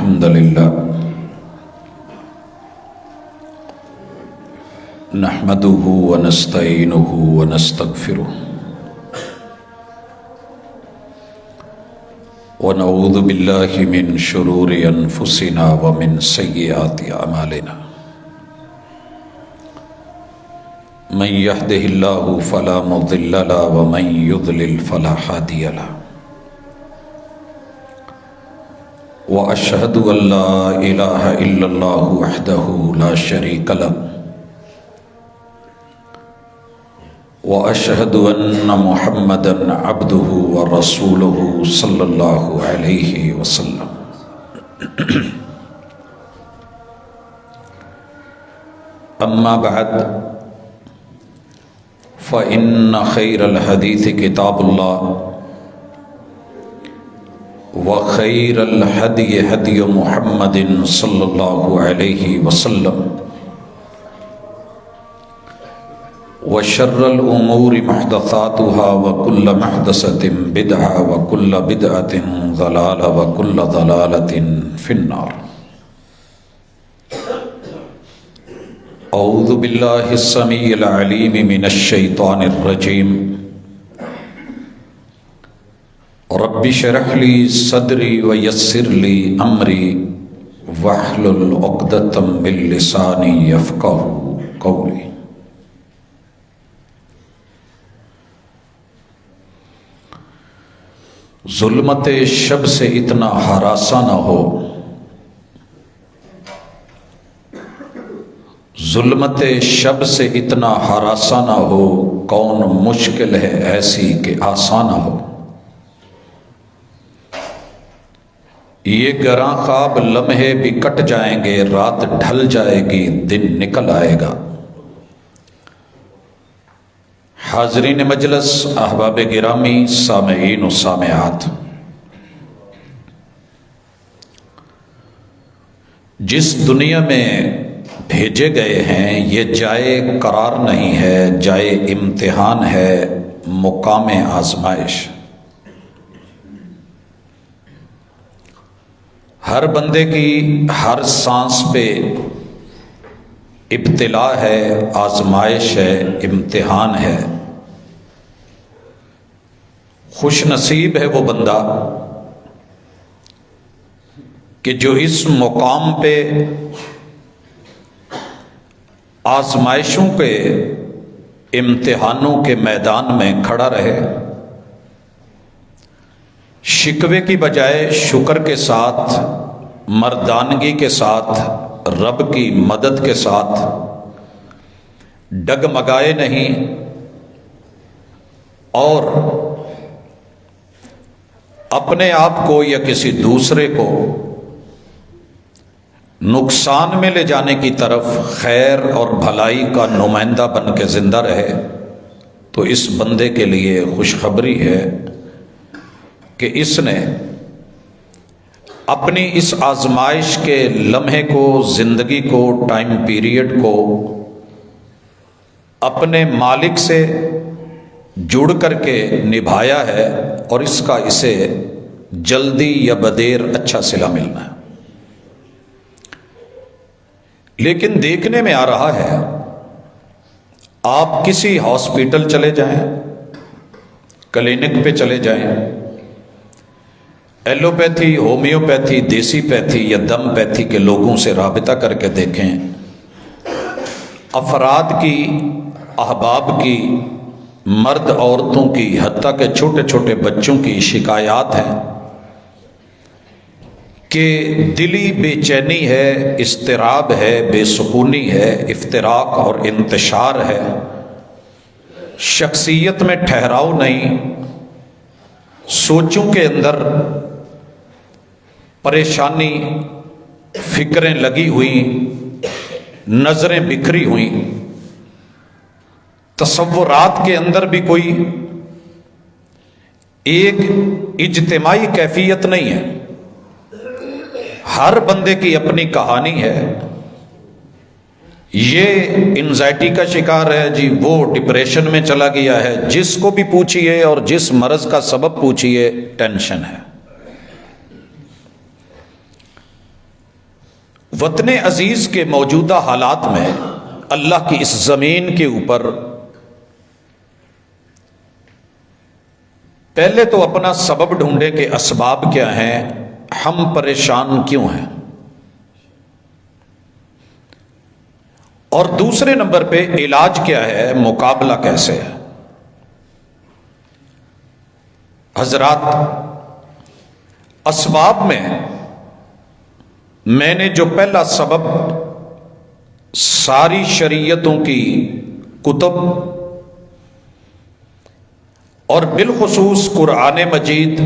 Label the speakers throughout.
Speaker 1: الحمد لله نحمده ونستعينه ونستغفره ونعوذ بالله من شرور أنفسنا ومن سيئات أعمالنا من يهده الله فلا مضل له ومن يضلل فلا هادي له وأشهد أن لا إله إلا الله وحده لا شريك له وأشهد أن محمدًا عبده ورسوله صلى الله عليه وسلم أما بعد فإن خير الحديث كتاب الله وخير الهدي هدي محمد صلى الله عليه وسلم وشر الأمور محدثاتها وكل محدثة بدعة وكل بدعة ضلالة وكل ضلالة في النار. أعوذ بالله السميع العليم من الشيطان الرجيم. رب اشرح لي صدري ويسر لي أمري واحلل عقدة من لساني يفقهوا قولي. ظلمت شب سے اتنا ہراساں نہ ہو، ظلمت شب سے اتنا ہراساں نہ ہو، کون مشکل ہے ایسی کہ آسان نہ ہو. یہ گراں خواب لمحے بھی کٹ جائیں گے، رات ڈھل جائے گی، دن نکل آئے گا. حاضرین مجلس، احباب گرامی، سامعین و سامعات، جس دنیا میں بھیجے گئے ہیں یہ جائے قرار نہیں ہے، جائے امتحان ہے، مقام آزمائش. ہر بندے کی ہر سانس پہ ابتلا ہے، آزمائش ہے، امتحان ہے. خوش نصیب ہے وہ بندہ کہ جو اس مقام پہ آزمائشوں کے امتحانوں کے میدان میں کھڑا رہے، شکوے کی بجائے شکر کے ساتھ، مردانگی کے ساتھ، رب کی مدد کے ساتھ ڈگمگائے نہیں اور اپنے آپ کو یا کسی دوسرے کو نقصان میں لے جانے کی طرف خیر اور بھلائی کا نمائندہ بن کے زندہ رہے، تو اس بندے کے لیے خوشخبری ہے کہ اس نے اپنی اس آزمائش کے لمحے کو، زندگی کو، ٹائم پیریڈ کو اپنے مالک سے جڑ کر کے نبھایا ہے، اور اس کا اسے جلدی یا بدیر اچھا صلہ ملنا ہے. لیکن دیکھنے میں آ رہا ہے، آپ کسی ہاسپٹل چلے جائیں، کلینک پہ چلے جائیں، ایلوپیتھی، ہومیوپیتھی، دیسی پیتھی یا دم پیتھی کے لوگوں سے رابطہ کر کے دیکھیں، افراد کی، احباب کی، مرد عورتوں کی، حتیٰ کہ چھوٹے چھوٹے بچوں کی شکایات ہیں کہ دلی بے چینی ہے، اضطراب ہے، بے سکونی ہے، افتراق اور انتشار ہے، شخصیت میں ٹھہراؤ نہیں، سوچوں کے اندر پریشانی، فکریں لگی ہوئی، نظریں بکھری ہوئی، تصورات کے اندر بھی کوئی ایک اجتماعی کیفیت نہیں ہے. ہر بندے کی اپنی کہانی ہے. یہ انزائٹی کا شکار ہے جی، وہ ڈپریشن میں چلا گیا ہے، جس کو بھی پوچھئے اور جس مرض کا سبب پوچھئے ٹینشن ہے. وطن عزیز کے موجودہ حالات میں اللہ کی اس زمین کے اوپر پہلے تو اپنا سبب ڈھونڈے کہ اسباب کیا ہیں، ہم پریشان کیوں ہیں، اور دوسرے نمبر پہ علاج کیا ہے، مقابلہ کیسے ہے۔ حضرات، اسباب میں نے جو پہلا سبب ساری شریعتوں کی کتب اور بالخصوص قرآن مجید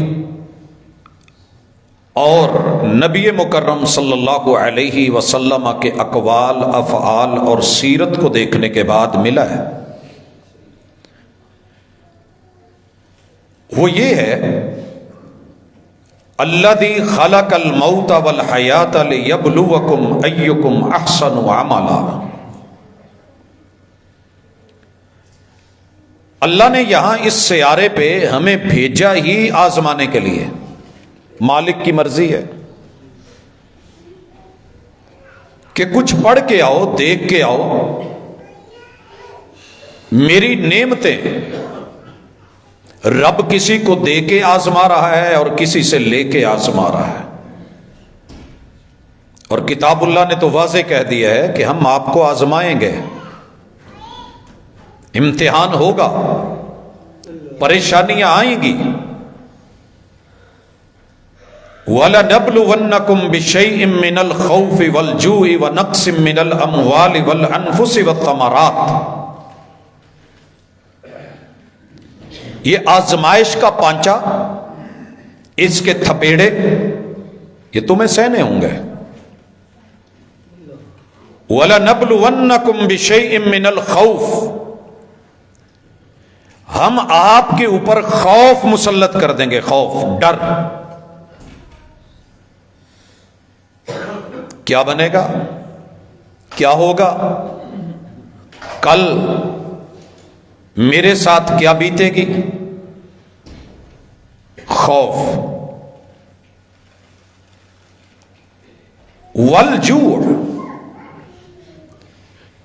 Speaker 1: اور نبی مکرم صلی اللہ علیہ وسلم کے اقوال، افعال اور سیرت کو دیکھنے کے بعد ملا ہے، وہ یہ ہے الذی خلق الموت والحیات لیبلوکم ایکم احسن عملا۔ اللہ نے یہاں اس سیارے پہ ہمیں بھیجا ہی آزمانے کے لیے، مالک کی مرضی ہے کہ کچھ پڑھ کے آؤ، دیکھ کے آؤ، میری نعمتیں رب کسی کو دے کے آزما رہا ہے اور کسی سے لے کے آزما رہا ہے، اور کتاب اللہ نے تو واضح کہہ دیا ہے کہ ہم آپ کو آزمائیں گے، امتحان ہوگا، پریشانیاں آئیں گی۔ وَلَنَبْلُوَنَّكُمْ بِشَيْءٍ مِّنَ الْخَوْفِ وَالْجُوعِ وَنَقْصٍ مِّنَ الْأَمْوَالِ وَالْأَنفُسِ وَالثَّمَرَاتِ۔ یہ آزمائش کا پانچا، اس کے تھپیڑے یہ تمہیں سہنے ہوں گے۔ وَلَنَبْلُوَنَّكُمْ بِشَيْءٍ مِّنَ الْخَوْفِ، ہم آپ کے اوپر خوف مسلط کر دیں گے، خوف، ڈر۔ کیا بنے گا، کیا ہوگا، کل میرے ساتھ کیا بیتے گی، خوف۔ والجوع،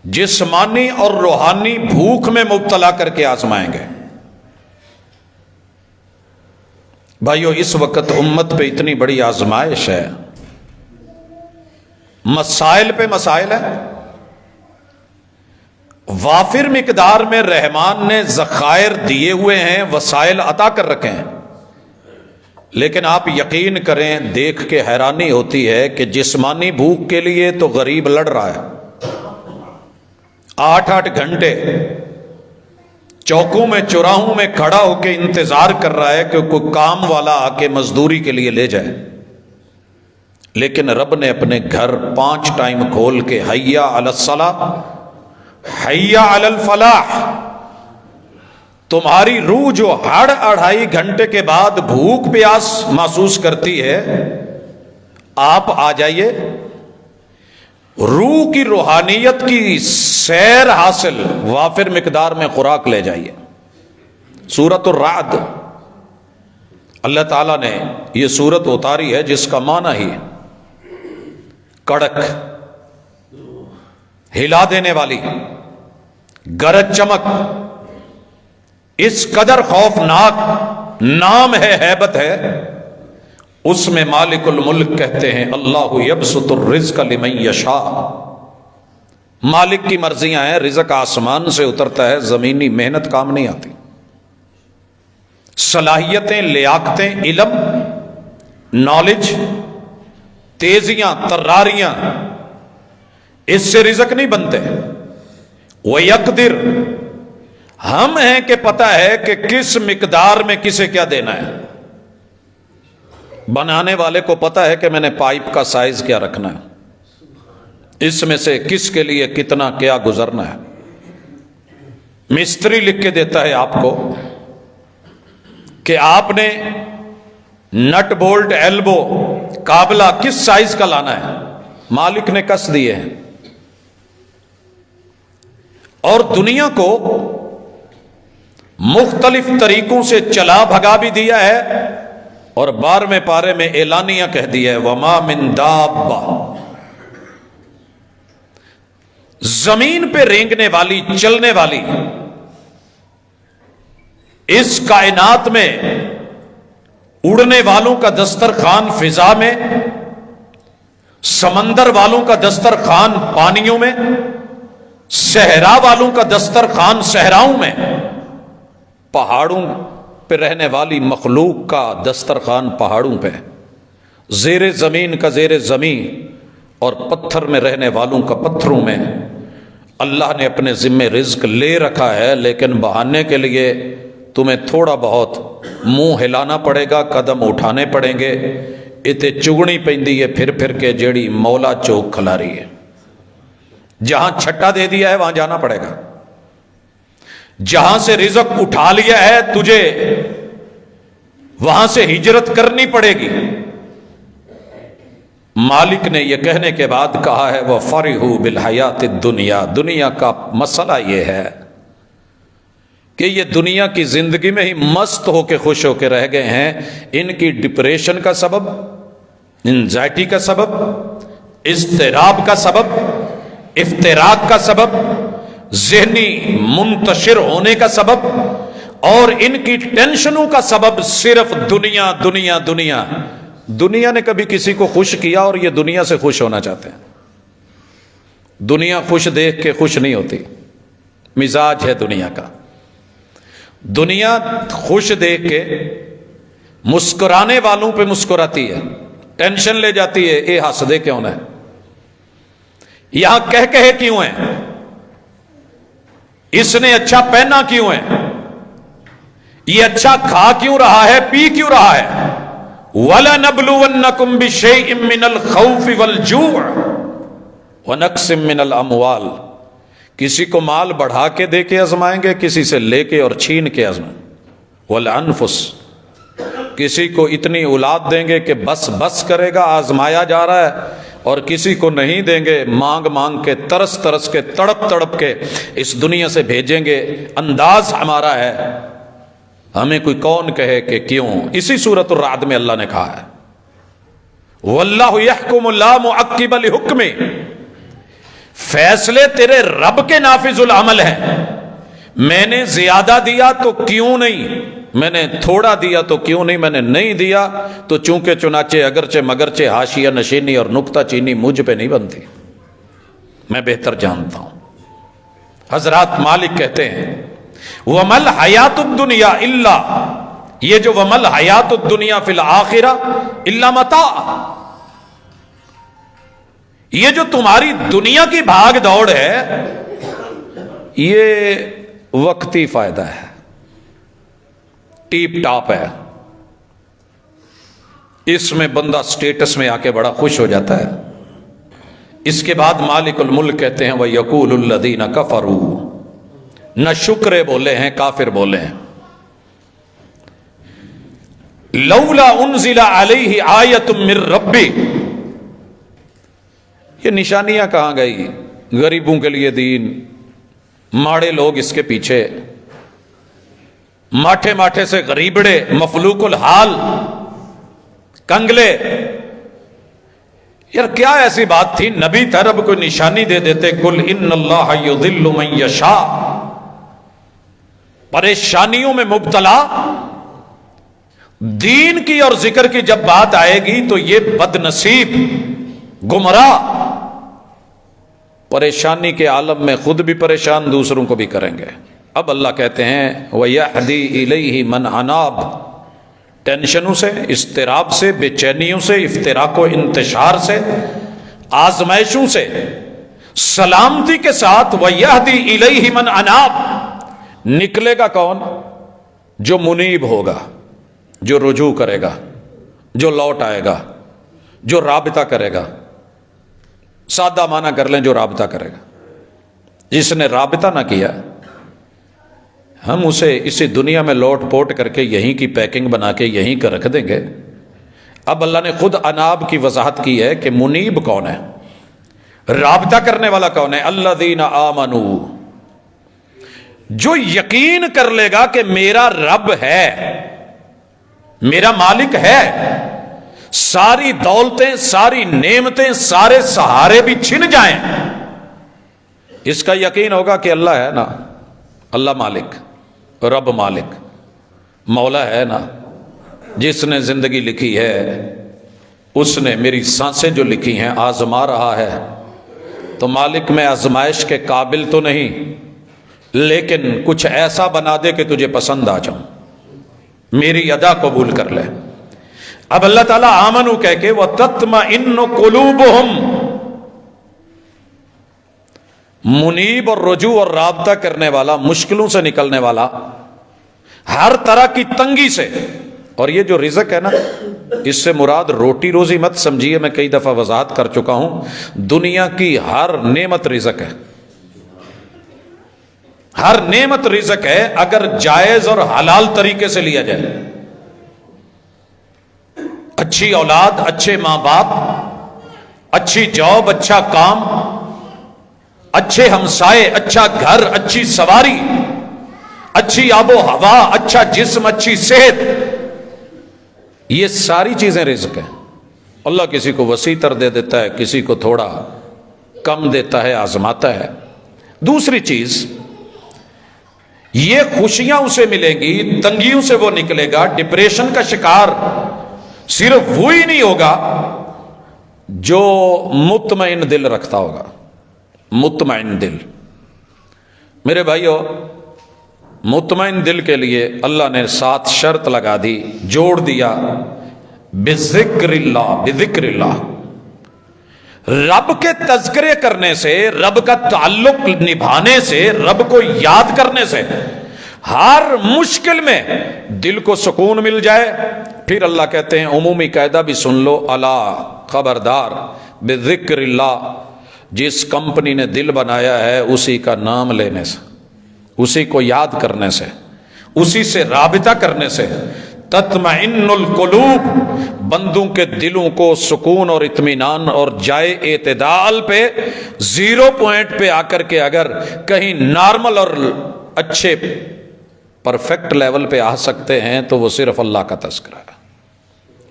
Speaker 1: جسمانی اور روحانی بھوک میں مبتلا کر کے آزمائیں گے۔ بھائیو، اس وقت امت پہ اتنی بڑی آزمائش ہے، مسائل پہ مسائل ہیں، وافر مقدار میں رحمان نے ذخائر دیے ہوئے ہیں، وسائل عطا کر رکھے ہیں، لیکن آپ یقین کریں، دیکھ کے حیرانی ہوتی ہے کہ جسمانی بھوک کے لیے تو غریب لڑ رہا ہے، 8-8 گھنٹے چوکوں میں، چوراہوں میں کھڑا ہو کے انتظار کر رہا ہے کہ کوئی کام والا آ کے مزدوری کے لیے لے جائے، لیکن رب نے اپنے گھر 5 ٹائم کھول کے حیا علی الصلاۃ، حیا علی الفلاح، تمہاری روح جو ہر 2.5 گھنٹے کے بعد بھوک پیاس محسوس کرتی ہے، آپ آ جائیے، روح کی روحانیت کی سیر حاصل، وافر مقدار میں خوراک لے جائیے۔ سورۃ الرعد، اللہ تعالیٰ نے یہ سورت اتاری ہے جس کا معنی ہی کڑک، ہلا دینے والی، گرج چمک، اس قدر خوفناک نام ہے، ہیبت ہے، اس میں مالک الملک کہتے ہیں اللہ یبسط الرزق لمن یشاء، مالک کی مرضیاں ہیں، رزق آسمان سے اترتا ہے، زمینی محنت کام نہیں آتی، صلاحیتیں، لیاقتیں، علم، نالج، تیزیاں، تراریاں، اس سے رزق نہیں بنتے۔ وَيَقْدِرْ، ہم ہیں کہ پتہ ہے کہ کس مقدار میں کسے کیا دینا ہے، بنانے والے کو پتہ ہے کہ میں نے پائپ کا سائز کیا رکھنا ہے، اس میں سے کس کے لیے کتنا کیا گزرنا ہے، مستری لکھ کے دیتا ہے آپ کو کہ آپ نے نٹ بولٹ ایلبو قابلہ کس سائز کا لانا ہے، مالک نے کس دیے ہیں، اور دنیا کو مختلف طریقوں سے چلا بھگا بھی دیا ہے، اور 12ویں پارے میں اعلانیہ کہہ دیا ہے وَمَا مِن دَابَّةٍ، زمین پہ رینگنے والی، چلنے والی، اس کائنات میں اڑنے والوں کا دسترخوان فضا میں، سمندر والوں کا دسترخوان پانیوں میں، صحرا والوں کا دسترخوان صحراؤں میں، پہاڑوں پہ رہنے والی مخلوق کا دسترخوان پہاڑوں پہ، زیر زمین کا زیر زمین، اور پتھر میں رہنے والوں کا پتھروں میں۔ اللہ نے اپنے ذمے رزق لے رکھا ہے، لیکن بہانے کے لیے تمہیں تھوڑا بہت منہ ہلانا پڑے گا، قدم اٹھانے پڑیں گے۔ اتے چگنی پیندی ہے پھر پھر کے جیڑی مولا چوک کھلا رہی ہے۔ جہاں چھٹا دے دیا ہے وہاں جانا پڑے گا، جہاں سے رزق اٹھا لیا ہے تجھے وہاں سے ہجرت کرنی پڑے گی۔ مالک نے یہ کہنے کے بعد کہا ہے وَفَرِحُوا بِالْحَيَاةِ الدُّنْيَا، دنیا کا مسئلہ یہ ہے کہ یہ دنیا کی زندگی میں ہی مست ہو کے خوش ہو کے رہ گئے ہیں۔ ان کی ڈپریشن کا سبب، انزائٹی کا سبب، اضطراب کا سبب، افتراق کا سبب، ذہنی منتشر ہونے کا سبب، اور ان کی ٹینشنوں کا سبب صرف دنیا دنیا دنیا۔ دنیا نے کبھی کسی کو خوش کیا اور یہ دنیا سے خوش ہونا چاہتے ہیں؟ دنیا خوش دیکھ کے خوش نہیں ہوتی، مزاج ہے دنیا کا۔ دنیا خوش دیکھ کے مسکرانے والوں پہ مسکراتی ہے، ٹینشن لے جاتی ہے اے ہنس دے کیوں نہ، یہاں کہے کیوں ہیں، اس نے اچھا پہنا کیوں ہے، یہ اچھا کھا کیوں رہا ہے، پی کیوں رہا ہے۔ وَلَنَبْلُوَنَّكُمْ بِشَيْءٍ مِّنَ الْخَوْفِ وَالْجُوعِ وَنَقْصٍ مِّنَ الْأَمْوَالِ، کسی کو مال بڑھا کے دے کے آزمائیں گے، کسی سے لے کے اور چھین کے آزمائیں گے۔ وَالْأَنفُسِ، کسی کو اتنی اولاد دیں گے کہ بس بس کرے گا، آزمایا جا رہا ہے، اور کسی کو نہیں دیں گے، مانگ مانگ کے، ترس ترس کے، تڑپ تڑپ کے اس دنیا سے بھیجیں گے۔ انداز ہمارا ہے، ہمیں کوئی کون کہے کہ کیوں۔ اسی سورۃ الرعد میں اللہ نے کہا ہے وَاللَّهُ يَحْكُمُ لَا مُعَقِّبَ لِحُكْمِهِ، فیصلے تیرے رب کے نافذ العمل ہیں۔ میں نے زیادہ دیا تو کیوں نہیں، میں نے تھوڑا دیا تو کیوں نہیں، میں نے نہیں دیا تو چونکہ چنانچہ اگرچہ مگرچہ حاشیہ نشینی اور نکتہ چینی مجھ پہ نہیں بنتی، میں بہتر جانتا ہوں۔ حضرات مالک کہتے ہیں وَمَا الْحَيَاةُ الدُّنْيَا إِلَّا، یہ جو وَمَا الْحَيَاةُ الدُّنْيَا فِي الْآخِرَةِ إِلَّا مَتَاعٌ، یہ جو تمہاری دنیا کی بھاگ دوڑ ہے یہ وقتی فائدہ ہے، ٹیپ ٹاپ ہے، اس میں بندہ سٹیٹس میں آ کے بڑا خوش ہو جاتا ہے۔ اس کے بعد مالک الملک کہتے ہیں وَيَقُولُ الَّذِينَ كَفَرُوا، نہ شکر بولے ہیں کافر بولے ہیں، لولا انزل علیہ آیۃ من ربی، یہ نشانیاں کہاں گئی؟ غریبوں کے لیے دین، ماڑے لوگ اس کے پیچھے، ماٹھے ماٹھے سے غریبڑے، مفلوق الحال، کنگلے، یار کیا ایسی بات تھی؟ نبی طرف کوئی نشانی دے دیتے، قل ان اللہ یضل من یشاء۔ پریشانیوں میں مبتلا دین کی اور ذکر کی جب بات آئے گی تو یہ بد نصیب گمراہ پریشانی کے عالم میں خود بھی پریشان، دوسروں کو بھی کریں گے۔ اب اللہ کہتے ہیں وَيَهْدِي إِلَيْهِ مَنْ أَنَابَ، ٹینشنوں سے، اضطراب سے، بے چینیوں سے، افتراق و انتشار سے، آزمائشوں سے سلامتی کے ساتھ وَيَهْدِي إِلَيْهِ مَنْ أَنَابَ، نکلے گا کون؟ جو منیب ہوگا، جو رجوع کرے گا، جو لوٹ آئے گا، جو رابطہ کرے گا۔ سادہ معنی کر لیں، جو رابطہ کرے گا۔ جس نے رابطہ نہ کیا ہم اسے اسی دنیا میں لوٹ پوٹ کر کے یہیں کی پیکنگ بنا کے یہیں کا رکھ دیں گے۔ اب اللہ نے خود اناب کی وضاحت کی ہے کہ منیب کون ہے، رابطہ کرنے والا کون ہے؟ الذین آمنوا، جو یقین کر لے گا کہ میرا رب ہے، میرا مالک ہے، ساری دولتیں، ساری نعمتیں، سارے سہارے بھی چھن جائیں، اس کا یقین ہوگا کہ اللہ ہے نا، اللہ مالک، رب مالک، مولا ہے نا، جس نے زندگی لکھی ہے، اس نے میری سانسیں جو لکھی ہیں آزما رہا ہے، تو مالک میں آزمائش کے قابل تو نہیں، لیکن کچھ ایسا بنا دے کہ تجھے پسند آ جاؤں، میری ادا قبول کر لے۔ اب اللہ تعالیٰ آمنو کہہ کے وَتَطْمَئِنُّ قُلُوبُهُمْ، منیب اور رجوع اور رابطہ کرنے والا، مشکلوں سے نکلنے والا، ہر طرح کی تنگی سے۔ اور یہ جو رزق ہے نا، اس سے مراد روٹی روزی مت سمجھیے، میں کئی دفعہ وضاحت کر چکا ہوں، دنیا کی ہر نعمت رزق ہے، ہر نعمت رزق ہے اگر جائز اور حلال طریقے سے لیا جائے۔ اچھی اولاد، اچھے ماں باپ، اچھی جاب، اچھا کام، اچھے ہمسائے، اچھا گھر، اچھی سواری، اچھی آب و ہوا، اچھا جسم، اچھی صحت، یہ ساری چیزیں رزق ہیں۔ اللہ کسی کو وسیع تر دے دیتا ہے، کسی کو تھوڑا کم دیتا ہے، آزماتا ہے۔ دوسری چیز، یہ خوشیاں اسے ملیں گی، تنگیوں سے وہ نکلے گا، ڈپریشن کا شکار صرف وہی نہیں ہوگا جو مطمئن دل رکھتا ہوگا۔ مطمئن دل، میرے بھائیو، مطمئن دل کے لیے اللہ نے 7 شرط لگا دی، جوڑ دیا، بذکر اللہ، بذکر اللہ، رب کے تذکرے کرنے سے، رب کا تعلق نبھانے سے، رب کو یاد کرنے سے ہر مشکل میں دل کو سکون مل جائے۔ پھر اللہ کہتے ہیں عمومی قاعدہ بھی سن لو، الا خبردار، بذکر اللہ، جس کمپنی نے دل بنایا ہے اسی کا نام لینے سے، اسی کو یاد کرنے سے، اسی سے رابطہ کرنے سے تطمئن القلوب، بندوں کے دلوں کو سکون اور اطمینان اور جائے اعتدال پہ، 0 پوائنٹ پہ آ کر کے اگر کہیں نارمل اور اچھے پرفیکٹ لیول پہ آ سکتے ہیں تو وہ صرف اللہ کا تذکرہ ہے۔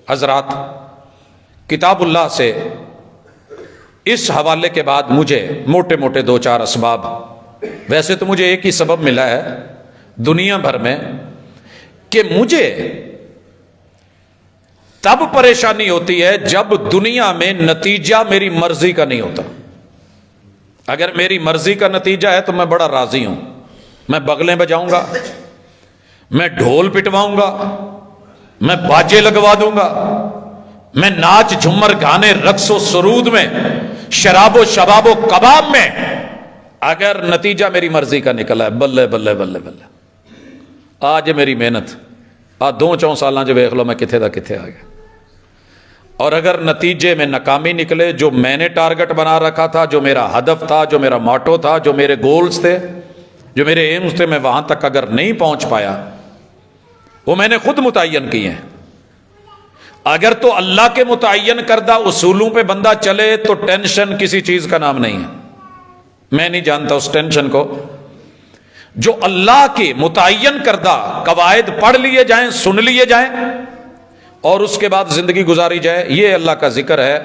Speaker 1: حضرات، کتاب اللہ سے اس حوالے کے بعد مجھے موٹے موٹے 2-4 اسباب، ویسے تو مجھے ایک ہی سبب ملا ہے دنیا بھر میں کہ مجھے تب پریشانی ہوتی ہے جب دنیا میں نتیجہ میری مرضی کا نہیں ہوتا۔ اگر میری مرضی کا نتیجہ ہے تو میں بڑا راضی ہوں، میں بغلیں بجاؤں گا، میں ڈھول پٹواؤں گا، میں باجے لگوا دوں گا، میں ناچ جھمر گانے رقص و سرود میں، شراب و شباب و کباب میں، اگر نتیجہ میری مرضی کا نکلا ہے، بلے بلے بلے بلے، آج میری محنت 2-4 سالاں جو ویکھ لو میں کتھے دا کتھے آ گیا۔ اور اگر نتیجے میں ناکامی نکلے، جو میں نے ٹارگٹ بنا رکھا تھا، جو میرا ہدف تھا، جو میرا موٹو تھا، جو میرے گولز تھے، جو میرے ایمز تھے، میں وہاں تک اگر نہیں پہنچ پایا، وہ میں نے خود متعین کیے ہیں۔ اگر تو اللہ کے متعین کردہ اصولوں پہ بندہ چلے تو ٹینشن کسی چیز کا نام نہیں ہے۔ میں نہیں جانتا اس ٹینشن کو۔ جو اللہ کے متعین کردہ قواعد پڑھ لیے جائیں، سن لیے جائیں اور اس کے بعد زندگی گزاری جائے، یہ اللہ کا ذکر ہے۔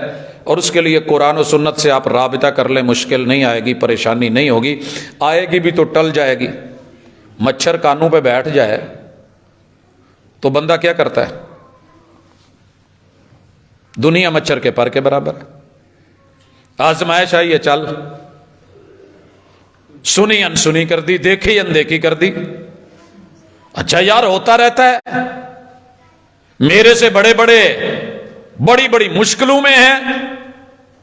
Speaker 1: اور اس کے لیے قرآن و سنت سے آپ رابطہ کر لیں، مشکل نہیں آئے گی، پریشانی نہیں ہوگی، آئے گی بھی تو ٹل جائے گی۔ مچھر کانوں پہ بیٹھ جائے تو بندہ کیا کرتا ہے؟ دنیا مچھر کے پر کے برابر ہے۔ آزمائش آئی ہے، چل، سنی انسنی کر دی، دیکھی اندیکھی کر دی، اچھا یار ہوتا رہتا ہے، میرے سے بڑے بڑے بڑی بڑی مشکلوں میں ہیں،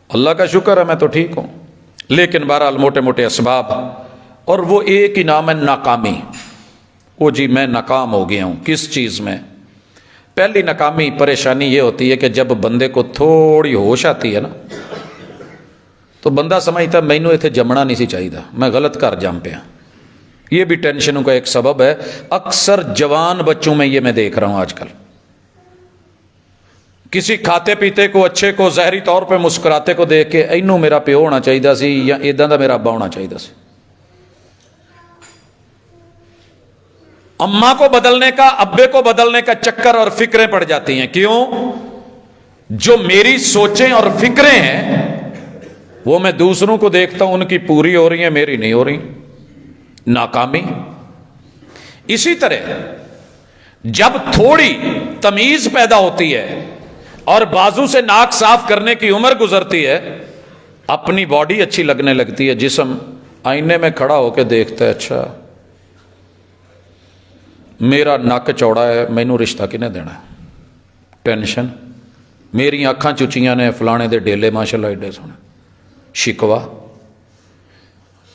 Speaker 1: اللہ کا شکر ہے میں تو ٹھیک ہوں۔ لیکن بہرحال موٹے موٹے اسباب، اور وہ ایک ہی نام ہے ناکامی۔ وہ جی میں ناکام ہو گیا ہوں، کس چیز میں؟ پہلی ناکامی پریشانی یہ ہوتی ہے کہ جب بندے کو تھوڑی ہوش آتی ہے نا تو بندہ سمجھتا مینوں ایتھے جمنا نہیں سی چاہیے، میں غلط کر جم پیا۔ یہ بھی ٹینشنوں کا ایک سبب ہے۔ اکثر جوان بچوں میں یہ میں دیکھ رہا ہوں آج کل، کسی کھاتے پیتے کو اچھے کو ظاہری طور پہ مسکراتے کو دیکھ کے اینوں میرا پیو ہونا چاہیے سی یا ایداں دا میرا ابا ہونا چاہیے سی۔ اماں کو بدلنے کا، ابے کو بدلنے کا چکر اور فکریں پڑ جاتی ہیں۔ کیوں؟ جو میری سوچیں اور فکریں ہیں وہ میں دوسروں کو دیکھتا ہوں ان کی پوری ہو رہی ہیں، میری نہیں ہو رہی، ناکامی۔ اسی طرح جب تھوڑی تمیز پیدا ہوتی ہے اور بازو سے ناک صاف کرنے کی عمر گزرتی ہے، اپنی باڈی اچھی لگنے لگتی ہے، جسم آئینے میں کھڑا ہو کے دیکھتا ہے، اچھا میرا نک چوڑا ہے، مینوں رشتہ کنے دینا ہے، ٹینشن، میری اکھاں چچیاں نے، فلانے دے ڈیلے ماشاءاللہ ایڈے سونے، شکوا،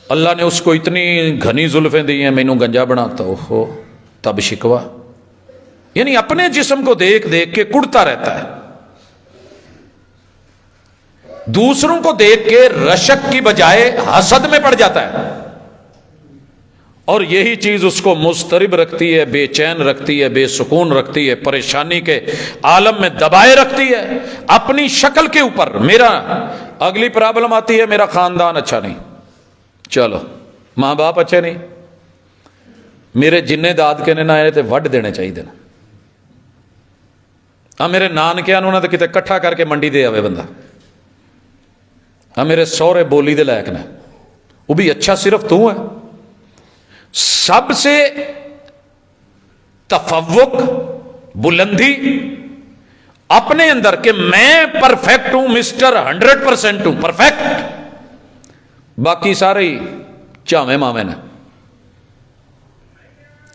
Speaker 1: اللہ نے اس کو اتنی گھنی زلفیں دی ہیں، مینوں گنجا بناتا، اوہو، تب شکوا۔ یعنی اپنے جسم کو دیکھ دیکھ کے کڑتا رہتا ہے، دوسروں کو دیکھ کے رشک کی بجائے حسد میں پڑ جاتا ہے، اور یہی چیز اس کو مضطرب رکھتی ہے، بے چین رکھتی ہے، بے سکون رکھتی ہے، پریشانی کے عالم میں دبائے رکھتی ہے اپنی شکل کے اوپر۔ میرا اگلی پرابلم آتی ہے، میرا خاندان اچھا نہیں، چلو ماں باپ اچھے نہیں، میرے جنے داد کے نے نہ آئے تو وڈ دینے چاہیے نا، میرے نانکیاں نوں تو کتے کٹھا کر کے منڈی دے آوے بندہ، میرے سورے بولی دے لائق نے، وہ بھی اچھا صرف تو ہے۔ سب سے تفوق، بلندی اپنے اندر کہ میں پرفیکٹ ہوں، مسٹر 100% ہوں، پرفیکٹ، باقی سارے ہی چاویں ماویں نے۔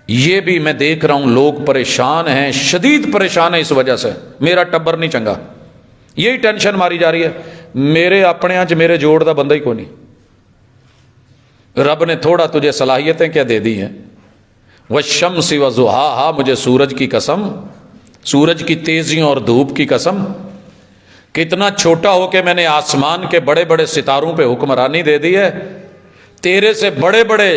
Speaker 1: یہ بھی میں دیکھ رہا ہوں لوگ پریشان ہیں، شدید پریشان ہیں اس وجہ سے، میرا ٹبر نہیں چنگا، یہی ٹینشن ماری جا رہی ہے، میرے اپنے آج میرے جوڑ دا بندہ ہی کوئی نہیں، رب نے تھوڑا تجھے صلاحیتیں کیا دے دی ہیں، والشمس وضحاہا، مجھے سورج کی قسم، سورج کی تیزیوں اور دھوپ کی قسم، کتنا چھوٹا ہو کے میں نے آسمان کے بڑے بڑے ستاروں پہ حکمرانی دے دی ہے، تیرے سے بڑے بڑے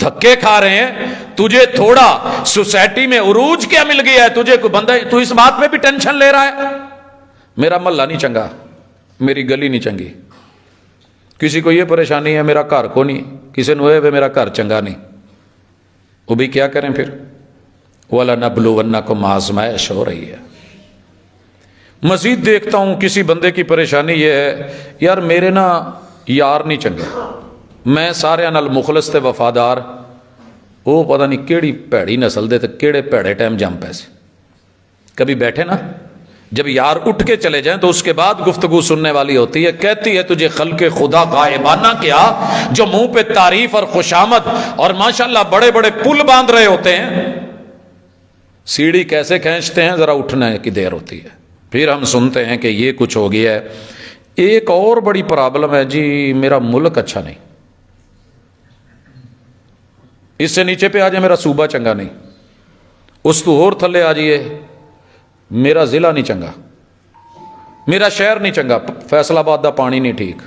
Speaker 1: دھکے کھا رہے ہیں، تجھے تھوڑا سوسائٹی میں عروج کیا مل گیا ہے، تجھے کوئی بندہ، تو اس بات میں بھی ٹینشن لے رہا ہے، میرا محلہ نہیں چنگا، میری گلی نہیں چنگی، کسی کو یہ پریشانی ہے میرا گھر کو نہیں، کسی نے ہوئے میرا گھر چنگا نہیں، وہ بھی کیا کریں پھر، وَلَنَبْلُوَنَّكُمْ، آزمائش ہو رہی ہے۔ مزید دیکھتا ہوں کسی بندے کی پریشانی یہ ہے، یار میرے نا یار نہیں چنگے، میں سارے نال مخلص تے وفادار، وہ پتہ نہیں کیڑی پیڑی نسل دے تے کیڑے پیڑے ٹائم جم پیسے، کبھی بیٹھے نا، جب یار اٹھ کے چلے جائیں تو اس کے بعد گفتگو سننے والی ہوتی ہے، کہتی ہے تجھے خلق خدا غائبانہ کیا، جو منہ پہ تعریف اور خوشامد اور ماشاءاللہ بڑے بڑے پل باندھ رہے ہوتے ہیں، سیڑھی کیسے کھینچتے ہیں، ذرا اٹھنے کی دیر ہوتی ہے، پھر ہم سنتے ہیں کہ یہ کچھ ہو گیا ہے۔ ایک اور بڑی پرابلم ہے جی، میرا ملک اچھا نہیں، اس سے نیچے پہ آ جائے میرا صوبہ چنگا نہیں، اس تو اور تھلے آ جائیے میرا ضلع نہیں چنگا، میرا شہر نہیں چنگا، فیصل آباد دا پانی نہیں ٹھیک،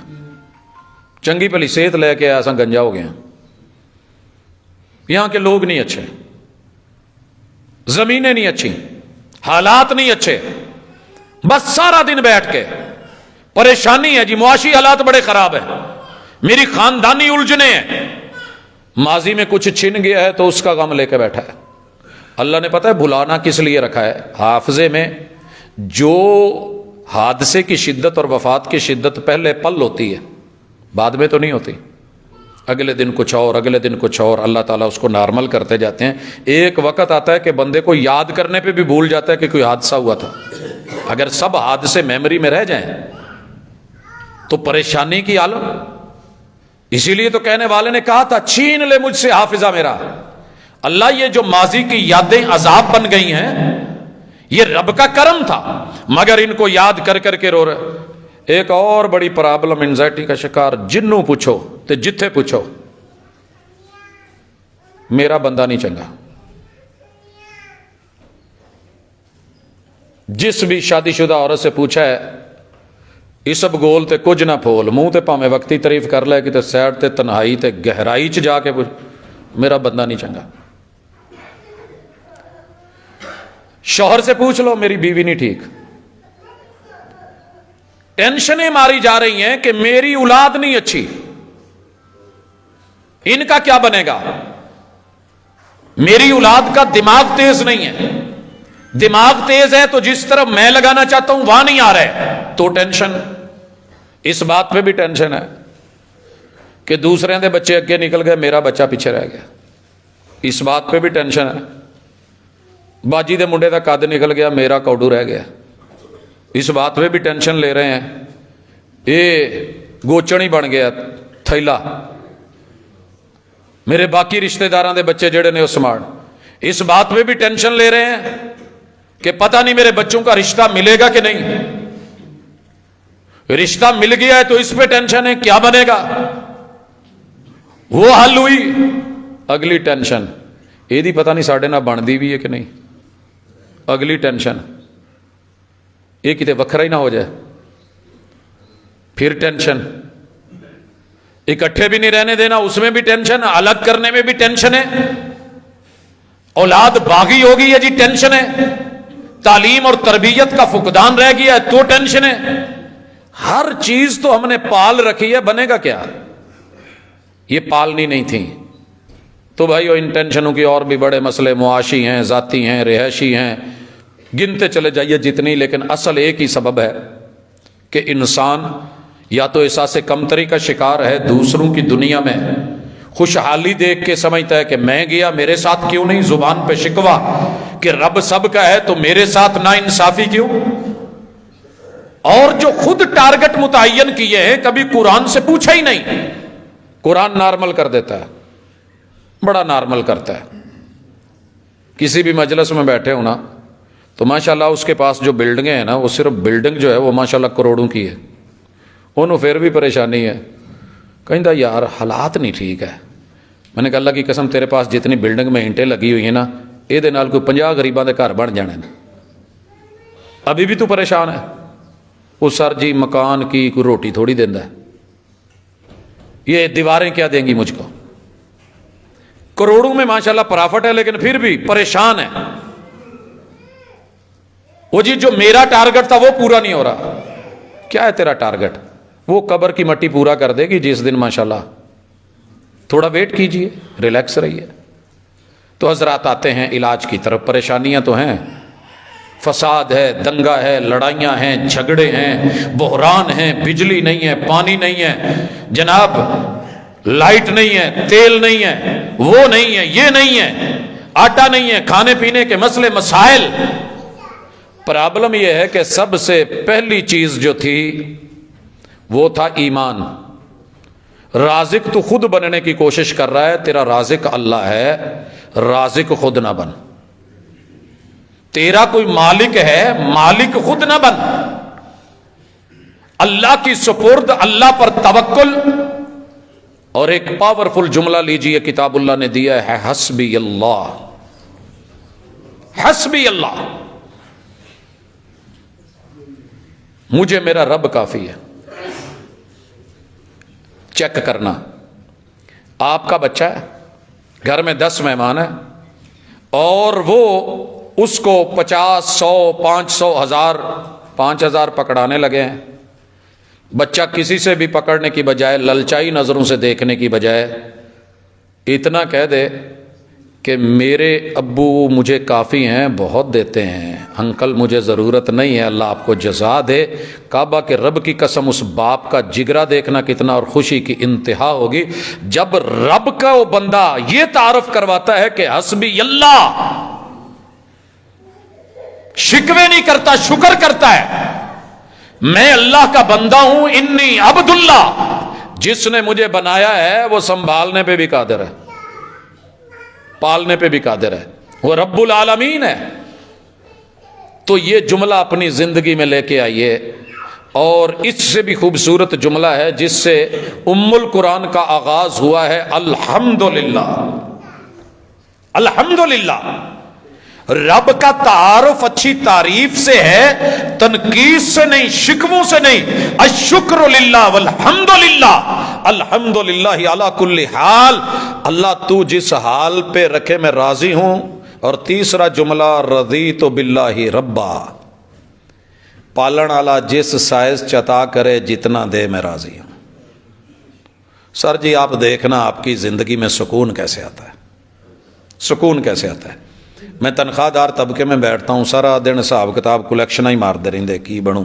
Speaker 1: چنگی پلی صحت لے کے ایسا گنجا ہو گیا، یہاں کے لوگ نہیں اچھے، زمینیں نہیں اچھی، حالات نہیں اچھے، بس سارا دن بیٹھ کے پریشانی ہے جی، معاشی حالات بڑے خراب ہیں، میری خاندانی الجھنیں ہیں، ماضی میں کچھ چھن گیا ہے تو اس کا غم لے کے بیٹھا ہے۔ اللہ نے پتہ ہے بھلانا کس لیے رکھا ہے، حافظے میں جو حادثے کی شدت اور وفات کی شدت پہلے پل ہوتی ہے، بعد میں تو نہیں ہوتی، اگلے دن کچھ اور، اگلے دن کچھ اور، اللہ تعالیٰ اس کو نارمل کرتے جاتے ہیں۔ ایک وقت آتا ہے کہ بندے کو یاد کرنے پہ بھی بھول جاتا ہے کہ کوئی حادثہ ہوا تھا، اگر سب حادثے میموری میں رہ جائیں تو پریشانی کی عالم۔ اسی لیے تو کہنے والے نے کہا تھا چھین لے مجھ سے حافظہ میرا، اللہ یہ جو ماضی کی یادیں عذاب بن گئی ہیں یہ رب کا کرم تھا، مگر ان کو یاد کر کر کے رو رہے۔ ایک اور بڑی پرابلم انزائٹی کا شکار، جنوں پوچھو تے جتھے پوچھو میرا بندہ نہیں چنگا، جس بھی شادی شدہ عورت سے پوچھا ہے اسب گول تے کچھ نہ پھول، منہ تے پاویں وقتی تعریف کر لے کہ تے سیڈ تے تنہائی تے گہرائی چ جا کے پوچھ، میرا بندہ نہیں چنگا۔ شوہر سے پوچھ لو میری بیوی نہیں ٹھیک، ٹینشنیں ماری جا رہی ہیں کہ میری اولاد نہیں اچھی، ان کا کیا بنے گا، میری اولاد کا دماغ تیز نہیں ہے، دماغ تیز ہے تو جس طرف میں لگانا چاہتا ہوں وہاں نہیں آ رہا ہے، تو ٹینشن۔ اس بات پہ بھی ٹینشن ہے کہ دوسرے دے بچے اگے نکل گئے، میرا بچہ پیچھے رہ گیا، اس بات پہ بھی ٹینشن ہے۔ باجی دے منڈے دا قد نکل گیا، میرا کوڈو رہ گیا، اس بات پہ بھی ٹینشن لے رہے ہیں۔ یہ گوچن ہی بن گیا تھیلا، میرے باقی رشتہ داراں دے بچے جڑے نے وہ سماڑ، اس بات پہ بھی ٹینشن لے رہے ہیں کہ پتہ نہیں میرے بچوں کا رشتہ ملے گا کہ نہیں۔ رشتہ مل گیا ہے تو اس پہ ٹینشن ہے، کیا بنے گا؟ وہ حل ہوئی، اگلی ٹینشن یہ دی پتہ نہیں ساڑھے نہ بندی بھی ہے کہ نہیں، اگلی ٹینشن یہ کتے وکھرا ہی نہ ہو جائے، پھر ٹینشن اکٹھے بھی نہیں رہنے دینا، اس میں بھی ٹینشن، الگ کرنے میں بھی ٹینشن ہے، اولاد باغی ہوگی ہے جی ٹینشن ہے، تعلیم اور تربیت کا فقدان رہ گیا ہے تو ٹینشن ہے۔ ہر چیز تو ہم نے پال رکھی ہے، بنے گا کیا؟ یہ پالنی نہیں تھی تو بھائی ان ٹینشنوں کی اور بھی بڑے مسئلے معاشی ہیں، ذاتی ہیں، رہائشی ہیں، گنتے چلے جائیے جتنی، لیکن اصل ایک ہی سبب ہے کہ انسان یا تو احساس کمتری کا شکار ہے، دوسروں کی دنیا میں خوشحالی دیکھ کے سمجھتا ہے کہ میں گیا میرے ساتھ کیوں نہیں، زبان پہ شکوہ کہ رب سب کا ہے تو میرے ساتھ نا انصافی کیوں، اور جو خود ٹارگٹ متعین کیے ہیں کبھی قرآن سے پوچھا ہی نہیں، قرآن نارمل کر دیتا ہے، بڑا نارمل کرتا ہے۔ کسی بھی مجلس میں بیٹھے ہونا تو ماشاءاللہ اس کے پاس جو بلڈنگیں ہیں نا، وہ صرف بلڈنگ جو ہے وہ ماشاءاللہ کروڑوں کی ہے، انہوں پھر بھی پریشانی ہے، کہیں دا یار حالات نہیں ٹھیک ہے۔ میں نے کہا اللہ کی قسم تیرے پاس جتنی بلڈنگ میں اینٹیں لگی ہوئی ہیں نا، یہ دے نال کوئی 50 غریباں دے گھر بن جانے نا، ابھی بھی تو پریشان ہے۔ وہ سر جی مکان کی کوئی روٹی تھوڑی دیندا ہے، یہ دیواریں کیا دیں گی مجھ کو؟ کروڑوں میں ماشاءاللہ پرافٹ ہے لیکن پھر بھی پریشان ہے۔ وہ جی جو میرا ٹارگٹ تھا وہ پورا نہیں ہو رہا، کیا ہے تیرا ٹارگٹ؟ وہ قبر کی مٹی پورا کر دے گی جس دن ماشاءاللہ، تھوڑا ویٹ کیجئے، ریلیکس رہیے۔ تو حضرات آتے ہیں علاج کی طرف، پریشانیاں تو ہیں، فساد ہے، دنگا ہے، لڑائیاں ہیں، جھگڑے ہیں، بحران ہیں، بجلی نہیں ہے، پانی نہیں ہے، جناب لائٹ نہیں ہے، تیل نہیں ہے، وہ نہیں ہے، یہ نہیں ہے، آٹا نہیں ہے، کھانے پینے کے مسئلے مسائل۔ پرابلم یہ ہے کہ سب سے پہلی چیز جو تھی وہ تھا ایمان۔ رازق تو خود بننے کی کوشش کر رہا ہے، تیرا رازق اللہ ہے، رازق خود نہ بن۔ تیرا کوئی مالک ہے، مالک خود نہ بن۔ اللہ کی سپرد، اللہ پر توکل۔ اور ایک پاورفل جملہ لیجئے کتاب اللہ نے دیا ہے، حسبی اللہ، حسبی اللہ، مجھے میرا رب کافی ہے۔ چیک کرنا، آپ کا بچہ ہے، گھر میں 10 مہمان ہیں اور وہ اس کو 50، 100، 500، 1000، 5000 پکڑانے لگے ہیں۔ بچہ کسی سے بھی پکڑنے کی بجائے، للچائی نظروں سے دیکھنے کی بجائے اتنا کہہ دے کہ میرے ابو مجھے کافی ہیں، بہت دیتے ہیں، انکل مجھے ضرورت نہیں ہے، اللہ آپ کو جزا دے۔ کعبہ کے رب کی قسم، اس باپ کا جگرا دیکھنا کتنا اور خوشی کی انتہا ہوگی جب رب کا وہ بندہ یہ تعارف کرواتا ہے کہ حسبی اللہ، شکوے نہیں کرتا، شکر کرتا ہے، میں اللہ کا بندہ ہوں، انی عبد اللہ، جس نے مجھے بنایا ہے وہ سنبھالنے پہ بھی قادر ہے، پالنے پہ بھی قادر ہے، وہ رب العالمین ہے۔ تو یہ جملہ اپنی زندگی میں لے کے آئیے۔ اور اس سے بھی خوبصورت جملہ ہے جس سے ام القرآن کا آغاز ہوا ہے، الحمدللہ، الحمدللہ۔ رب کا تعارف اچھی تعریف سے ہے، تنقید سے نہیں، شکووں سے نہیں۔ الشکر للہ والحمد للہ، الحمد للہ علی کل حال، اللہ تو جس حال پہ رکھے میں راضی ہوں۔ اور تیسرا جملہ، رضیت باللہ ربا، پالن والا جس سائز چتا کرے جتنا دے میں راضی ہوں۔ سر جی آپ دیکھنا آپ کی زندگی میں سکون کیسے آتا ہے، سکون کیسے آتا ہے۔ میں تنخواہ دار طبقے میں بیٹھتا ہوں، سارا دن حساب کتاب کلیکشن ہی مار دے رہے کی بنوں،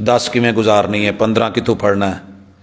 Speaker 1: 10 ਕਿਵੇਂ ਗੁਜ਼ਾਰਨੀ ਹੈ, 15 ਕਿੱਥੋਂ ਫੜਨਾ ਹੈ,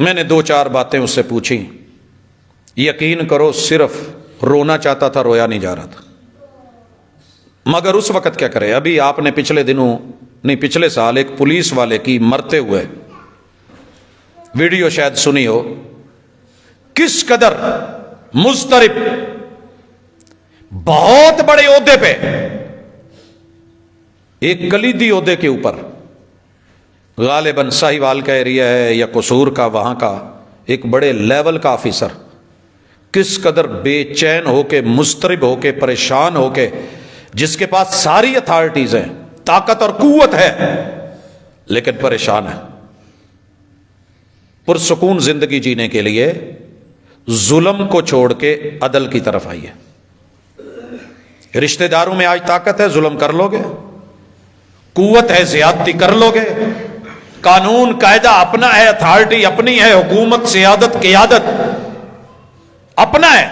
Speaker 1: میں نے 2-4 باتیں اس سے پوچھی، یقین کرو صرف رونا چاہتا تھا، رویا نہیں جا رہا تھا۔ مگر اس وقت کیا کرے، ابھی آپ نے پچھلے سال ایک پولیس والے کی مرتے ہوئے ویڈیو شاید سنی ہو، کس قدر مضطرب، بہت بڑے عہدے پہ، ایک کلیدی عہدے کے اوپر، غالباً ساہیوال کا ایریا ہے یا قصور کا، وہاں کا ایک بڑے لیول کا آفیسر کس قدر بے چین ہو کے، مضطرب ہو کے، پریشان ہو کے، جس کے پاس ساری اتھارٹیز ہیں، طاقت اور قوت ہے، لیکن پریشان ہے، پرسکون زندگی جینے کے لیے ظلم کو چھوڑ کے عدل کی طرف آئیے۔ رشتہ داروں میں آج طاقت ہے، ظلم کر لو گے، قوت ہے، زیادتی کر لو گے، قانون قاعدہ اپنا ہے، اتھارٹی اپنی ہے، حکومت، سیادت، قیادت اپنا ہے،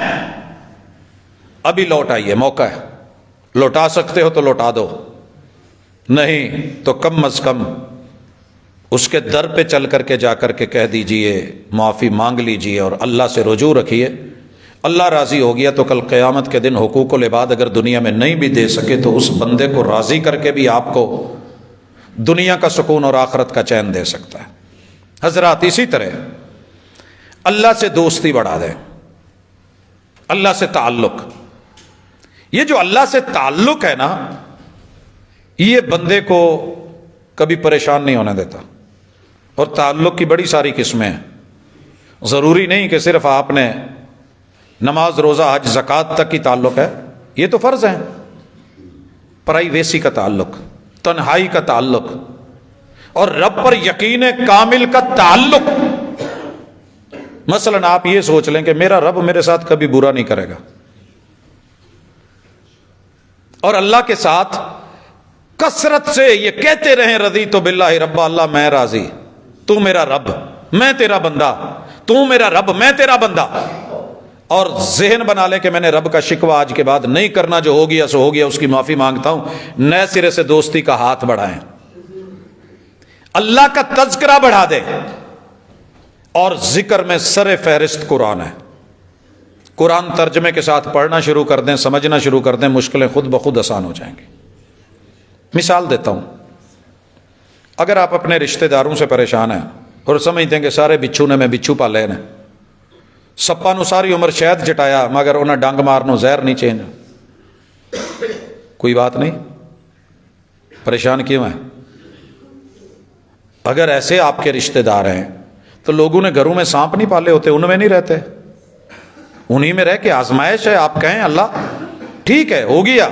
Speaker 1: ابھی لوٹ آئیے، موقع ہے، لوٹا سکتے ہو تو لوٹا دو، نہیں تو کم از کم اس کے در پہ چل کر کے جا کر کے کہہ دیجئے، معافی مانگ لیجئے اور اللہ سے رجوع رکھیے۔ اللہ راضی ہو گیا تو کل قیامت کے دن حقوق العباد اگر دنیا میں نہیں بھی دے سکے تو اس بندے کو راضی کر کے بھی آپ کو دنیا کا سکون اور آخرت کا چین دے سکتا ہے۔ حضرات، اسی طرح اللہ سے دوستی بڑھا دیں، اللہ سے تعلق، یہ جو اللہ سے تعلق ہے نا، یہ بندے کو کبھی پریشان نہیں ہونے دیتا۔ اور تعلق کی بڑی ساری قسمیں ہیں، ضروری نہیں کہ صرف آپ نے نماز، روزہ، حج، زکوٰۃ تک کی تعلق ہے، یہ تو فرض ہیں، پرائیویسی کا تعلق، تنہائی کا تعلق، اور رب پر یقین کامل کا تعلق۔ مثلا آپ یہ سوچ لیں کہ میرا رب میرے ساتھ کبھی برا نہیں کرے گا، اور اللہ کے ساتھ کثرت سے یہ کہتے رہیں رضیت باللہ ربا، اللہ میں راضی، تو میرا رب میں تیرا بندہ، تو میرا رب میں تیرا بندہ، اور ذہن بنا لیں کہ میں نے رب کا شکوہ آج کے بعد نہیں کرنا، جو ہو گیا سو ہو گیا، اس کی معافی مانگتا ہوں، نئے سرے سے دوستی کا ہاتھ بڑھائیں، اللہ کا تذکرہ بڑھا دیں، اور ذکر میں سر فہرست قرآن ہے، قرآن ترجمے کے ساتھ پڑھنا شروع کر دیں، سمجھنا شروع کر دیں، مشکلیں خود بخود آسان ہو جائیں گی۔ مثال دیتا ہوں، اگر آپ اپنے رشتہ داروں سے پریشان ہیں اور سمجھتے ہیں کہ سارے بچھو نے میں بچھو پالے نے، سپا نو ساری عمر شہد چٹایا مگر انہیں ڈنگ مارنو زہر نہیں چینج، کوئی بات نہیں، پریشان کیوں ہیں؟ اگر ایسے آپ کے رشتہ دار ہیں تو لوگوں نے گھروں میں سانپ نہیں پالے ہوتے، ان میں نہیں رہتے، انہی میں رہ کے آزمائش ہے، آپ کہیں اللہ ٹھیک ہے ہو گیا۔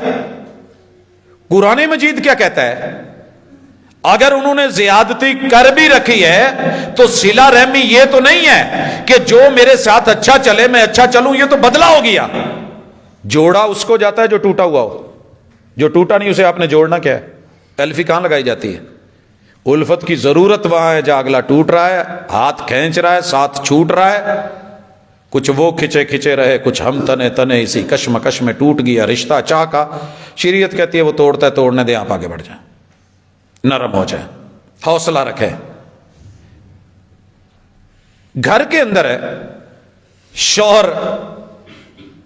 Speaker 1: قرآن مجید کیا کہتا ہے؟ اگر انہوں نے زیادتی کر بھی رکھی ہے تو صلہ رحمی یہ تو نہیں ہے کہ جو میرے ساتھ اچھا چلے میں اچھا چلوں، یہ تو بدلہ ہو گیا۔ جوڑا اس کو جاتا ہے جو ٹوٹا ہوا ہو، جو ٹوٹا نہیں اسے آپ نے جوڑنا کیا ہے؟ الفی کہاں لگائی جاتی ہے؟ الفت کی ضرورت وہاں ہے جہاں اگلا ٹوٹ رہا ہے، ہاتھ کھینچ رہا ہے، ساتھ چھوٹ رہا ہے، کچھ وہ کھچے کھچے رہے، کچھ ہم تنے تنے، اسی کشمکش میں ٹوٹ گیا رشتہ چاہ کا۔ شریعت کہتی ہے وہ توڑتا ہے توڑنے دے، آپ آگے بڑھ جائیں، نرم ہو جائیں، حوصلہ رکھیں۔ گھر کے اندر ہے، شوہر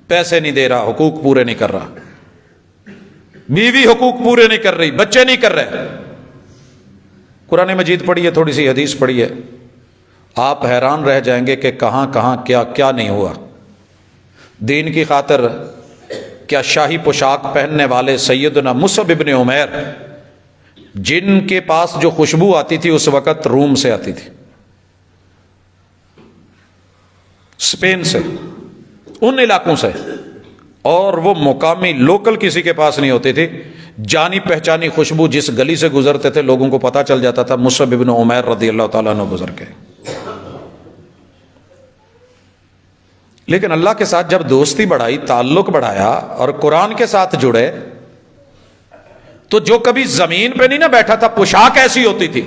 Speaker 1: پیسے نہیں دے رہا، حقوق پورے نہیں کر رہا، بیوی حقوق پورے نہیں کر رہی، بچے نہیں کر رہے، قرآن مجید پڑھیے، تھوڑی سی حدیث پڑھیے، آپ حیران رہ جائیں گے کہ کہاں کہاں کیا کیا نہیں ہوا۔ دین کی خاطر کیا شاہی پوشاک پہننے والے سیدنا مصعب ابن عمیر، جن کے پاس جو خوشبو آتی تھی اس وقت روم سے آتی تھی، اسپین سے، ان علاقوں سے، اور وہ مقامی لوکل کسی کے پاس نہیں ہوتی تھی، جانی پہچانی خوشبو جس گلی سے گزرتے تھے لوگوں کو پتا چل جاتا تھا مصعب ابن عمیر رضی اللہ تعالیٰ عنہ گزر کے۔ لیکن اللہ کے ساتھ جب دوستی بڑھائی، تعلق بڑھایا اور قرآن کے ساتھ جڑے تو جو کبھی زمین پہ نہیں نہ بیٹھا تھا، پوشاک ایسی ہوتی تھی،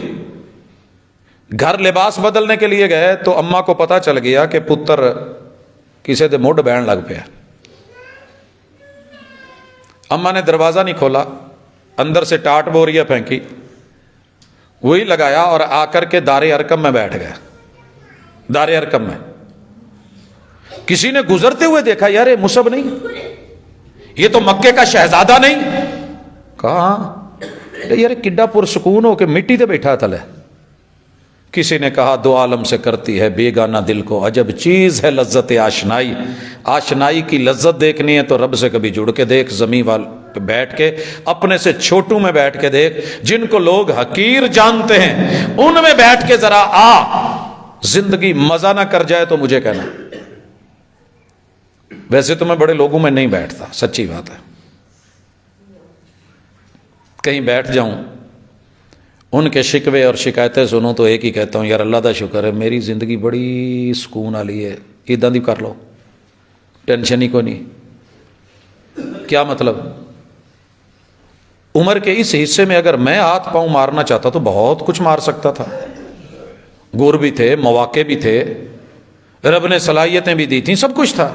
Speaker 1: گھر لباس بدلنے کے لیے گئے تو اماں کو پتا چل گیا کہ پتر کسی دے موڈ بہن لگ پیا، اماں نے دروازہ نہیں کھولا، اندر سے ٹاٹ بوریا پھینکی، وہی لگایا اور آ کر کے دار ارقم میں بیٹھ گئے۔ دار ارقم میں کسی نے گزرتے ہوئے دیکھا، یار یہ مصعب نہیں، یہ تو مکے کا شہزادہ نہیں، کہا یار کڈا پرسکون ہو کے مٹی تے بیٹھا تھا. کسی نے کہا دو عالم سے کرتی ہے بیگانہ دل کو، عجب چیز ہے لذت آشنائی. آشنائی کی لذت دیکھنی ہے تو رب سے کبھی جڑ کے دیکھ، زمین وال پہ بیٹھ کے، اپنے سے چھوٹوں میں بیٹھ کے دیکھ، جن کو لوگ حقیر جانتے ہیں ان میں بیٹھ کے ذرا آ. زندگی مزہ نہ کر جائے تو مجھے کہنا. ویسے تو میں بڑے لوگوں میں نہیں بیٹھتا، سچی بات ہے. کہیں بیٹھ جاؤں ان کے شکوے اور شکایتیں سنوں تو ایک ہی کہتا ہوں، یار اللہ دا شکر ہے میری زندگی بڑی سکون والی ہے، اداں دی کر لو، ٹینشن ہی کوئی نہیں. کیا مطلب؟ عمر کے اس حصے میں اگر میں ہاتھ پاؤں مارنا چاہتا تو بہت کچھ مار سکتا تھا. گور بھی تھے، مواقع بھی تھے، رب نے صلاحیتیں بھی دی تھیں، سب کچھ تھا.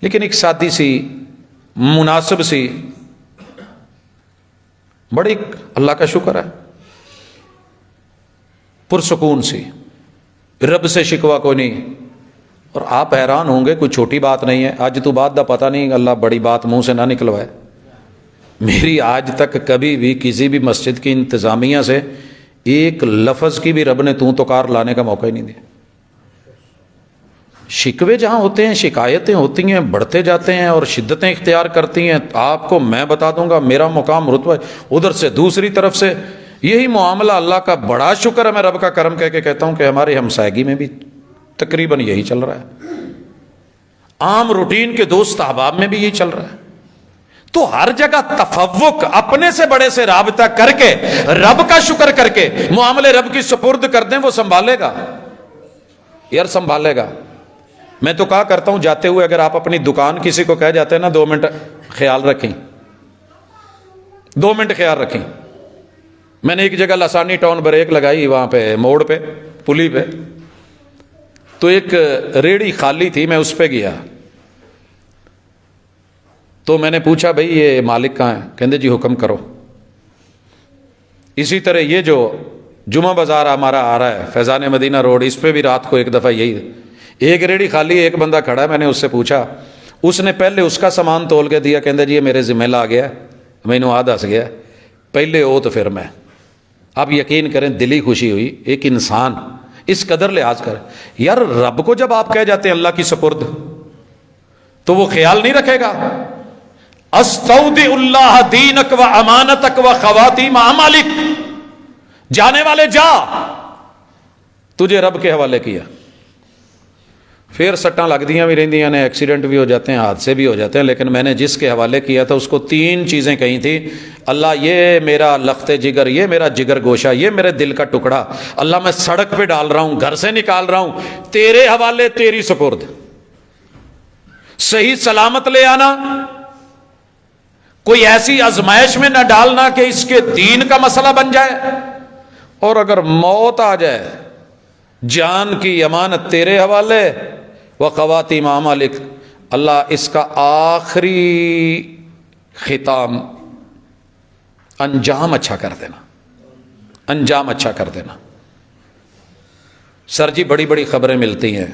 Speaker 1: لیکن ایک سادی سی مناسب سی بڑی اللہ کا شکر ہے پرسکون سی، رب سے شکوہ کوئی نہیں. اور آپ حیران ہوں گے، کوئی چھوٹی بات نہیں ہے. آج تو بات دا پتہ نہیں، اللہ بڑی بات منہ سے نہ نکلوائے. میری آج تک کبھی بھی کسی بھی مسجد کی انتظامیہ سے ایک لفظ کی بھی رب نے تو کار لانے کا موقع ہی نہیں دیا. شکوے جہاں ہوتے ہیں، شکایتیں ہوتی ہیں، بڑھتے جاتے ہیں اور شدتیں اختیار کرتی ہیں. آپ کو میں بتا دوں گا میرا مقام رتبہ ادھر سے دوسری طرف سے یہی معاملہ. اللہ کا بڑا شکر ہے، میں رب کا کرم کہہ کے کہتا ہوں کہ ہماری ہمسائیگی میں بھی تقریباً یہی چل رہا ہے. عام روٹین کے دوست احباب میں بھی یہی چل رہا ہے. تو ہر جگہ تفوق، اپنے سے بڑے سے رابطہ کر کے رب کا شکر کر کے معاملے رب کی سپرد کر دیں، وہ سنبھالے گا یار، سنبھالے گا. میں تو کہا کرتا ہوں جاتے ہوئے اگر آپ اپنی دکان کسی کو کہہ جاتے ہیں نا 2 منٹ خیال رکھیں، 2 منٹ خیال رکھیں. میں نے ایک جگہ لسانی ٹاؤن بریک لگائی، وہاں پہ موڑ پہ پلی پہ، تو ایک ریڑھی خالی تھی، میں اس پہ گیا تو میں نے پوچھا بھائی یہ مالک کہاں ہے؟ کہندے جی حکم کرو. اسی طرح یہ جو جمعہ بازار ہمارا آ رہا ہے فیضان مدینہ روڈ، اس پہ بھی رات کو ایک دفعہ یہی ایک ریڑھی خالی، ایک بندہ کھڑا ہے. میں نے اس سے پوچھا، اس نے پہلے اس کا سامان تول کے دیا، کہندے جی یہ میرے ذمہ لا گیا، میں نے آ دس گیا، پہلے وہ تو پھر میں. آپ یقین کریں دلی خوشی ہوئی. ایک انسان اس قدر لحاظ کر، یار رب کو جب آپ کہہ جاتے ہیں اللہ کی سپرد تو وہ خیال نہیں رکھے گا. استودع اللہ دینک و امانتک و خواتیم اعمالک، جانے والے جا، تجھے رب کے حوالے کیا. پھر سٹاں لگ دیاں بھی رہندیاں نے، ایکسیڈنٹ بھی ہو جاتے ہیں، حادثے بھی ہو جاتے ہیں، لیکن میں نے جس کے حوالے کیا تھا اس کو 3 چیزیں کہی تھی. اللہ یہ میرا لخت جگر، یہ میرا جگر گوشہ، یہ میرے دل کا ٹکڑا، اللہ میں سڑک پہ ڈال رہا ہوں، گھر سے نکال رہا ہوں، تیرے حوالے، تیری سپرد. صحیح سلامت لے آنا، کوئی ایسی آزمائش میں نہ ڈالنا کہ اس کے دین کا مسئلہ بن جائے. اور اگر موت آ جائے، جان کی امانت تیرے حوالے، وخواتیم اعمالک، اللہ اس کا آخری ختام، انجام اچھا کر دینا، انجام اچھا کر دینا. سر جی بڑی بڑی خبریں ملتی ہیں،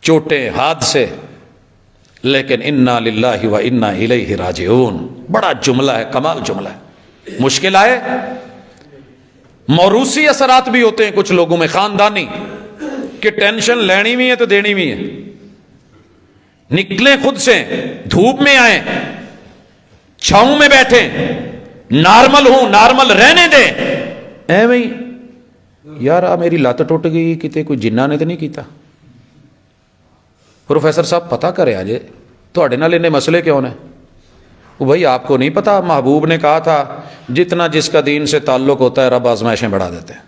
Speaker 1: چوٹیں، حادثے، لیکن انا للہ و انا الیہ راجعون، بڑا جملہ ہے، کمال جملہ ہے. مشکل آئے، موروثی اثرات بھی ہوتے ہیں کچھ لوگوں میں، خاندانی، کہ ٹینشن لینی بھی ہے تو دینی بھی ہے. نکلیں خود سے، دھوپ میں آئیں، چھاؤں میں بیٹھیں، نارمل ہوں، نارمل رہنے دیں. ایویں یار میری لت ٹوٹ گئی، کتے کوئی جنہ نے تو نہیں کیتا. پروفیسر صاحب پتہ کرے آجے تھوڑے نال انہیں مسئلے کیوں نے؟ وہ بھائی آپ کو نہیں پتا، محبوب نے کہا تھا جتنا جس کا دین سے تعلق ہوتا ہے رب آزمائشیں بڑھا دیتے ہیں.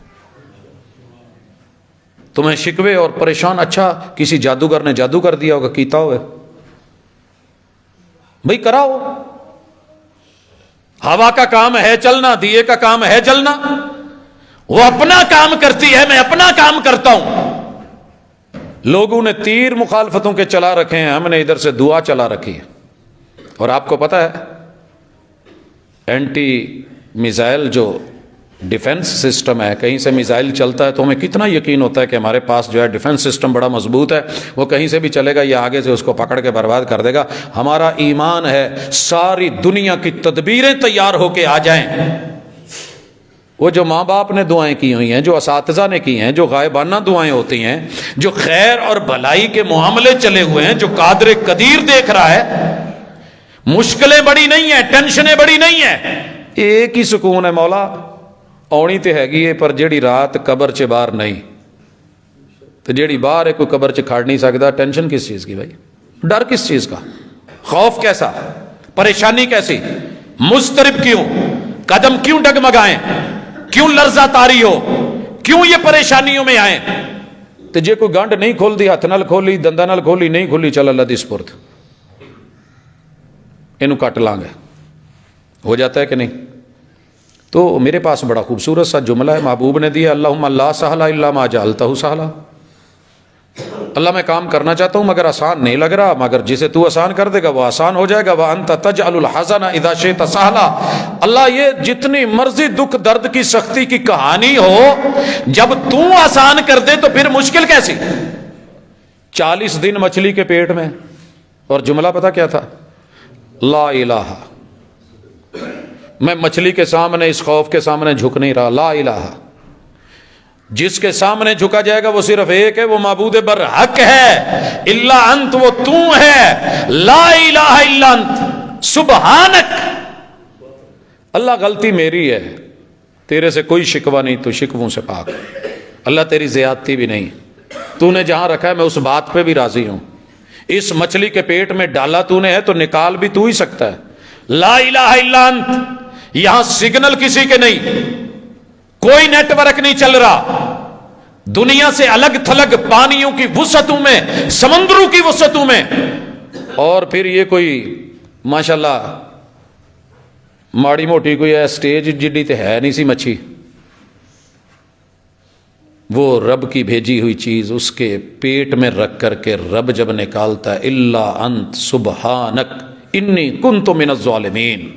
Speaker 1: تمہیں شکوے اور پریشان، اچھا کسی جادوگر نے جادو کر دیا ہوگا، کیتا ہوئے بھائی کراؤ. ہوا کا کام ہے چلنا، دیے کا کام ہے جلنا، وہ اپنا کام کرتی ہے، میں اپنا کام کرتا ہوں. لوگوں نے تیر مخالفتوں کے چلا رکھے ہیں، ہم نے ادھر سے دعا چلا رکھی ہے. اور آپ کو پتا ہے اینٹی میزائل جو ڈیفنس سسٹم ہے, کہیں سے میزائل چلتا ہے تو ہمیں کتنا یقین ہوتا ہے کہ ہمارے پاس جو ہے ڈیفنس سسٹم بڑا مضبوط ہے, وہ کہیں سے بھی چلے گا یا آگے سے اس کو پکڑ کے برباد کر دے گا. ہمارا ایمان ہے ساری دنیا کی تدبیریں تیار ہو کے آ جائیں, وہ جو ماں باپ نے دعائیں کی ہوئی ہیں, جو اساتذہ نے کی ہیں, جو غائبانہ دعائیں ہوتی ہیں, جو خیر اور بھلائی کے معاملے چلے ہوئے ہیں, جو قادر قدیر دیکھ رہا ہے, مشکلیں بڑی نہیں ہیں, ٹینشنیں بڑی نہیں ہیں, ایک ہی سکون ہے مولا آنی تے ہے پر جیڑی رات قبر چ باہر نہیں, تو جیڑی باہر ہے کوئی قبر چ کھڑ نہیں سکتا. ٹینشن کس چیز کی بھائی, ڈر کس چیز کا, خوف کیسا, پریشانی کیسی, مضطرب کیوں, قدم کیوں ڈگمگائیں, کیوں لرزہ طاری ہو, کیوں یہ پریشانیوں میں آئیں؟ تو جے کوئی گانڈ نہیں کھول دی, ہاتھ نال کھولی, دنداں نال کھولی, نہیں کھولی, چل اللہ دی سپرد, اینو کٹ لاں گے, ہو جاتا ہے کہ نہیں؟ تو میرے پاس بڑا خوبصورت سا جملہ ہے محبوب نے دیا, اللہم لا سہل الا ما جعلتہ سہلا. اللہ میں کام کرنا چاہتا ہوں مگر آسان نہیں لگ رہا, مگر جسے تو آسان کر دے گا وہ آسان ہو جائے گا. وانت تجعل الحزن اذا شئت سہلا. اللہ یہ جتنی مرضی دکھ درد کی سختی کی کہانی ہو, جب تو آسان کر دے تو پھر مشکل کیسی. 40 دن مچھلی کے پیٹ میں, اور جملہ پتہ کیا تھا, لا الہ, میں مچھلی کے سامنے اس خوف کے سامنے جھک نہیں رہا, لا الہ. جس کے سامنے جھکا جائے گا وہ صرف ایک ہے, وہ معبود برحق ہے, الا انت, وہ تو ہے, لا الہ الا انت سبحانک. اللہ غلطی میری ہے, تیرے سے کوئی شکوہ نہیں, تو شکووں سے پاک. اللہ تیری زیادتی بھی نہیں, تو نے جہاں رکھا ہے میں اس بات پہ بھی راضی ہوں. اس مچھلی کے پیٹ میں ڈالا تو نے ہے تو نکال بھی تو ہی سکتا ہے. لا الہ الا انت. یہاں سگنل کسی کے نہیں, کوئی نیٹ ورک نہیں چل رہا, دنیا سے الگ تھلگ پانیوں کی وسعتوں میں, سمندروں کی وسعتوں میں. اور پھر یہ کوئی ماشاءاللہ ماڑی موٹی کوئی ہے سٹیج جڈی تے ہے نہیں سی مچھی, وہ رب کی بھیجی ہوئی چیز اس کے پیٹ میں رکھ کر کے رب جب نکالتا ہے, الا انت سبحانک انی کنت من الظالمین.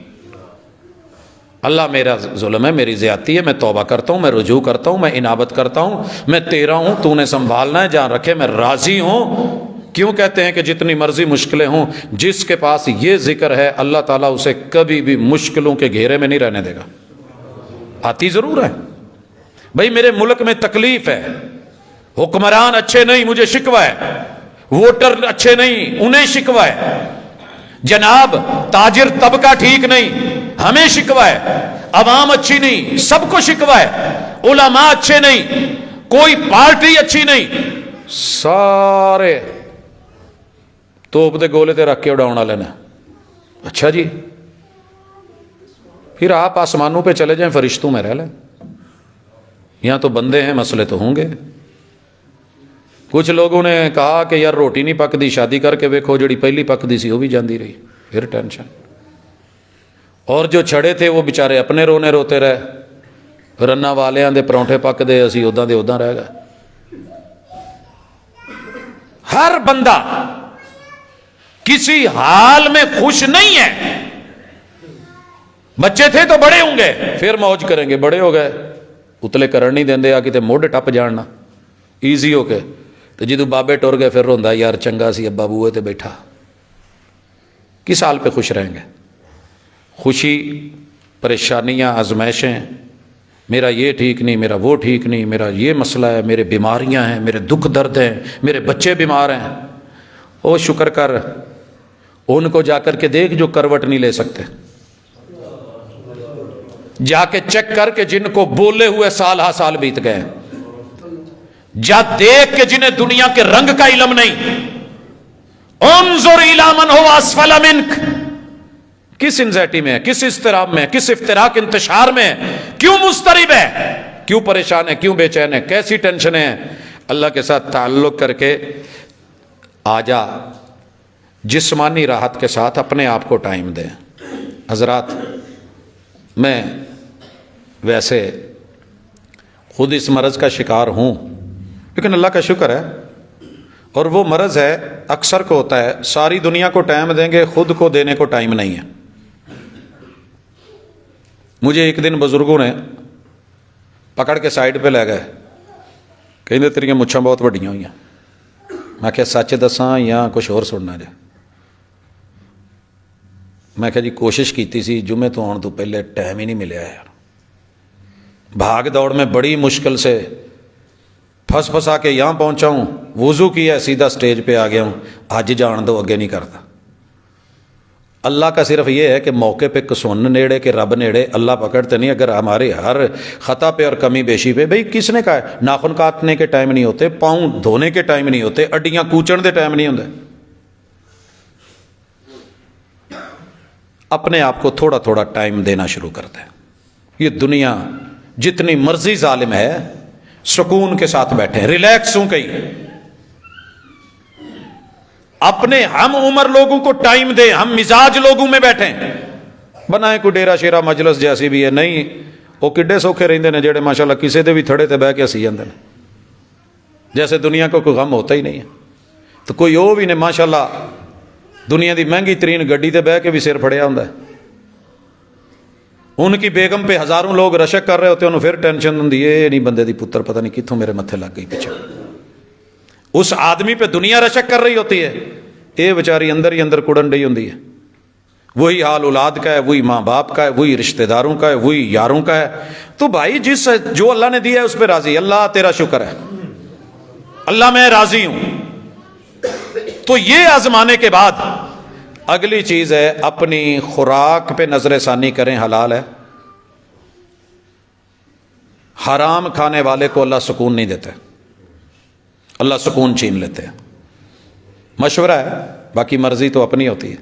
Speaker 1: اللہ میرا ظلم ہے, میری زیادتی ہے, میں توبہ کرتا ہوں, میں رجوع کرتا ہوں, میں انابت کرتا ہوں, میں تیرا ہوں, تو نے سنبھالنا ہے, جہاں رکھے میں راضی ہوں. کیوں کہتے ہیں کہ جتنی مرضی مشکلیں ہوں, جس کے پاس یہ ذکر ہے اللہ تعالیٰ اسے کبھی بھی مشکلوں کے گھیرے میں نہیں رہنے دے گا. آتی ضرور ہے بھائی, میرے ملک میں تکلیف ہے, حکمران اچھے نہیں مجھے شکوہ ہے, ووٹر اچھے نہیں انہیں شکوہ ہے, جناب تاجر طبقہ ٹھیک نہیں ہمیں شکوہ ہے, عوام اچھی نہیں سب کو شکوہ ہے, علماء اچھے نہیں, کوئی پارٹی اچھی نہیں, سارے توپ دے گولے تے رکھ کے اڑاؤنا لینا. اچھا جی, پھر آپ آسمانوں پہ چلے جائیں, فرشتوں میں رہ لیں, یہاں تو بندے ہیں, مسئلے تو ہوں گے. کچھ لوگوں نے کہا کہ یار روٹی نہیں پکتی, شادی کر کے ویکھو جڑی پہلی پکتی سی وہ بھی جاندی رہی, پھر ٹینشن. اور جو چھڑے تھے وہ بیچارے اپنے رونے روتے رہے, رنا والیاں دے پرونٹھے پک دے, اسی اوداں دے اوداں رہ گئے. ہر بندہ کسی حال میں خوش نہیں ہے. بچے تھے تو بڑے ہوں گے پھر موج کریں گے, بڑے ہو گئے اتلے کرن نہیں دیندے, آ کتے موڈ ٹپ جاننا ایزی ہو کے, تو جدو بابے ٹر گئے پھر روندا یار چنگا سی ابا بوئے تے بیٹھا. کس حال پہ خوش رہیں گے؟ خوشی, پریشانیاں, آزمائشیں, میرا یہ ٹھیک نہیں, میرا وہ ٹھیک نہیں, میرا یہ مسئلہ ہے, میرے بیماریاں ہیں, میرے دکھ درد ہیں, میرے بچے بیمار ہیں. او شکر کر, ان کو جا کر کے دیکھ جو کروٹ نہیں لے سکتے, جا کے چیک کر کے جن کو بولے ہوئے سال ہا سال بیت گئے, جا دیکھ کے جنہیں دنیا کے رنگ کا علم نہیں. انظر الی من هو اسفل منک, کس انزائٹی میں ہے, کس اضطراب میں ہے, کس افتراق انتشار میں ہے, کیوں مضطرب ہے, کیوں پریشان ہے, کیوں بے چین ہے, کیسی ٹینشنیں ہیں. اللہ کے ساتھ تعلق کر کے آجا, جسمانی راحت کے ساتھ اپنے آپ کو ٹائم دیں. حضرات میں ویسے خود اس مرض کا شکار ہوں, لیکن اللہ کا شکر ہے, اور وہ مرض ہے اکثر کو ہوتا ہے, ساری دنیا کو ٹائم دیں گے, خود کو دینے کو ٹائم نہیں ہے. مجھے ایک دن بزرگوں نے پکڑ کے سائڈ پہ لے گئے, کہیں تیریاں مچھاں بہت وڈیاں ہوئی ہیں. میں کہ سچ دساں یا کچھ اور سننا جے؟ میں کہ جی کوشش کیتی سی, جمعے تو آن تو پہلے ٹائم ہی نہیں ملیا یار, بھاگ دوڑ میں بڑی مشکل سے پھنس پھنسا کے یہاں پہنچا ہوں, وضو کیا سیدھا سٹیج پہ آ گیا ہوں. آج جان دو, اگے نہیں کرتا. اللہ کا صرف یہ ہے کہ موقع پہ کسون نیڑے کہ رب نیڑے, اللہ پکڑتے نہیں. اگر ہمارے ہر خطا پہ اور کمی بیشی پہ, بھئی کس نے کہا ہے ناخن کاٹنے کے ٹائم نہیں ہوتے, پاؤں دھونے کے ٹائم نہیں ہوتے, اڈیاں کوچن دے ٹائم نہیں ہوتے. اپنے آپ کو تھوڑا تھوڑا ٹائم دینا شروع کرتے ہیں. یہ دنیا جتنی مرضی ظالم ہے, سکون کے ساتھ بیٹھے, ریلیکس ہوں کہیں. اپنے ہم عمر لوگوں کو ٹائم دیں, ہم مزاج لوگوں میں بیٹھیں. بنائیں کوئی ڈیرا شیرا مجلس جیسی بھی ہے, نہیں وہ کڈے سوکھے رہندے نے جڑے ماشاءاللہ کسی دے بھی تھڑے تے بہ کے ہسی جاندے نے, جیسے دنیا کو کوئی غم ہوتا ہی نہیں ہے. تو کوئی وہ بھی نے ماشاءاللہ دنیا دی مہنگی ترین گڈی تے بہ کے بھی سر پھڑیا ہوندا ہے. ان کی بیگم پہ ہزاروں لوگ رشک کر رہے ہوتے ہیں, انہوں پھر ٹینشن ہوندی ہے, یہ نہیں بندے دی پتر پتہ نہیں کتھوں میرے متھے لگ گئی پیچھے. اس آدمی پہ دنیا رشک کر رہی ہوتی ہے, یہ بیچاری اندر ہی اندر کڑن رہی ہوندی ہے. وہی حال اولاد کا ہے, وہی ماں باپ کا ہے, وہی رشتہ داروں کا ہے, وہی یاروں کا ہے. تو بھائی جس جو اللہ نے دیا ہے اس پہ راضی, اللہ تیرا شکر ہے, اللہ میں راضی ہوں. تو یہ آزمانے کے بعد اگلی چیز ہے اپنی خوراک پہ نظر ثانی کریں, حلال ہے. حرام کھانے والے کو اللہ سکون نہیں دیتے, اللہ سکون چھین لیتے ہیں. مشورہ ہے, باقی مرضی تو اپنی ہوتی ہے.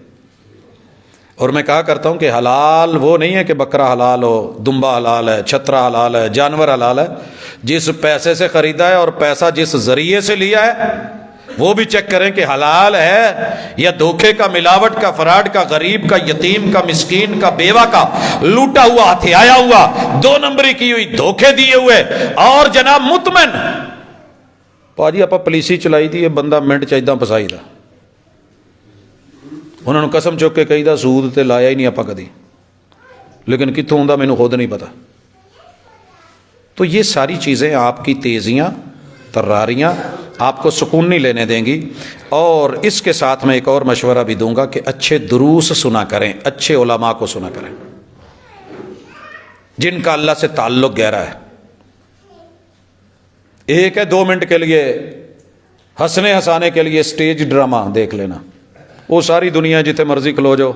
Speaker 1: اور میں کہا کرتا ہوں کہ حلال وہ نہیں ہے کہ بکرا حلال ہو, دمبا حلال ہے, چھترا حلال ہے, جانور حلال ہے. جس پیسے سے خریدا ہے اور پیسہ جس ذریعے سے لیا ہے وہ بھی چیک کریں کہ حلال ہے یا دھوکے کا, ملاوٹ کا, فراڈ کا, غریب کا, یتیم کا, مسکین کا, بیوہ کا, لوٹا ہوا, ہتھیایا ہوا, 2 نمبری کی ہوئی, دھوکے دیے ہوئے. اور جناب مطمئن پاجی آپ پولیسی چلائی تھی, یہ بندہ منٹ چاہیے پسائی دا, انہوں نے قسم چک کے کہی دا سود تے لایا ہی نہیں آپ کدی, لیکن کتوں ہوندا مینوں خود نہیں پتا. تو یہ ساری چیزیں آپ کی تیزیاں, تراریاں آپ کو سکون نہیں لینے دیں گی. اور اس کے ساتھ میں ایک اور مشورہ بھی دوں گا کہ اچھے دروس سنا کریں, اچھے علماء کو سنا کریں جن کا اللہ سے تعلق گہرا ہے. ایک ہے 2 منٹ کے لیے ہنسنے ہنسانے کے لیے سٹیج ڈرامہ دیکھ لینا, وہ ساری دنیا جتنے مرضی کھلو جاؤ,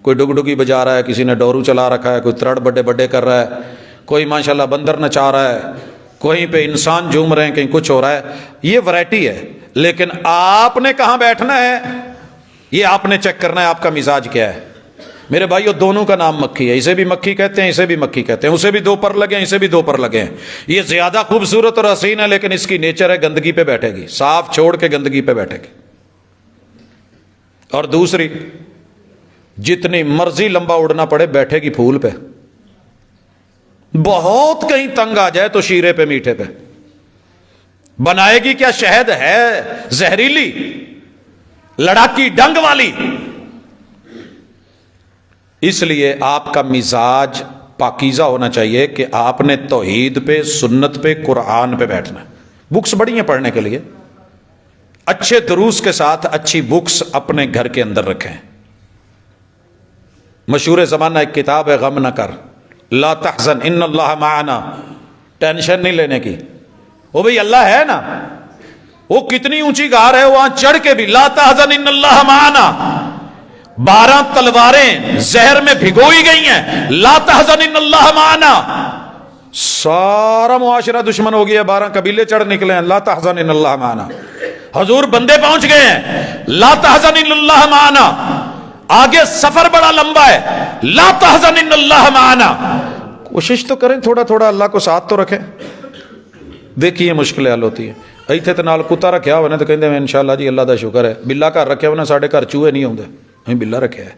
Speaker 1: کوئی ڈگ ڈگی بجا رہا ہے, کسی نے ڈورو چلا رکھا ہے, کوئی ترڑ بڑے بڑے کر رہا ہے, کوئی ماشاءاللہ بندر نچا رہا ہے, کوہیں پہ انسان جھوم رہے ہیں, کہیں کچھ ہو رہا ہے. یہ ورائٹی ہے, لیکن آپ نے کہاں بیٹھنا ہے یہ آپ نے چیک کرنا ہے, آپ کا مزاج کیا ہے. میرے بھائیو دونوں کا نام مکھی ہے, اسے بھی مکھی کہتے ہیں, اسے بھی مکھی کہتے ہیں, اسے بھی 2 پر لگے ہیں, اسے بھی 2 پر لگے ہیں. یہ زیادہ خوبصورت اور حسین ہے, لیکن اس کی نیچر ہے گندگی پہ بیٹھے گی, صاف چھوڑ کے گندگی پہ بیٹھے گی. اور دوسری جتنی مرضی لمبا اڑنا پڑے بیٹھے گی پھول پہ, بہت کہیں تنگ آ جائے تو شیرے پہ, میٹھے پہ بنائے گی کیا, شہد ہے زہریلی, لڑاکی ڈنگ والی. اس لیے آپ کا مزاج پاکیزہ ہونا چاہیے کہ آپ نے توحید پہ, سنت پہ, قرآن پہ بیٹھنا. بکس بڑی ہیں پڑھنے کے لیے, اچھے دروس کے ساتھ اچھی بکس اپنے گھر کے اندر رکھیں. مشہور زمانہ ایک کتاب ہے غم نہ کر, لا تحزن ان اللہ معنا, ٹینشن نہیں لینے کی. وہ بھئی اللہ ہے نا, وہ کتنی اونچی غار ہے, وہاں چڑھ کے بھی لا تحزن ان اللہ معنا. 12 تلواریں زہر میں بھگوئی گئی ہیں, لا تحزن ان اللہ معنا. سارا معاشرہ دشمن ہو گیا, 12 قبیلے چڑھ نکلے ہیں, لا تحزن ان اللہ معنا. حضور بندے پہنچ گئے ہیں, لا تحزن ان اللہ معنا. آگے سفر بڑا لمبا ہے, لا تحزن ان اللہ معنا. کوشش تو کریں, تھوڑا تھوڑا اللہ کو ساتھ تو رکھیں. دیکھیے مشکل حل ہوتی ہے. ایتھے تے نال کتا رکھیا ہونا تو کہندے ہیں انشاءاللہ جی اللہ دا شکر ہے. بلا گھر رکھیا ہونا, ساڈے گھر چوہے نہیں ہوندے, ہمیں بلا رکھیا ہے.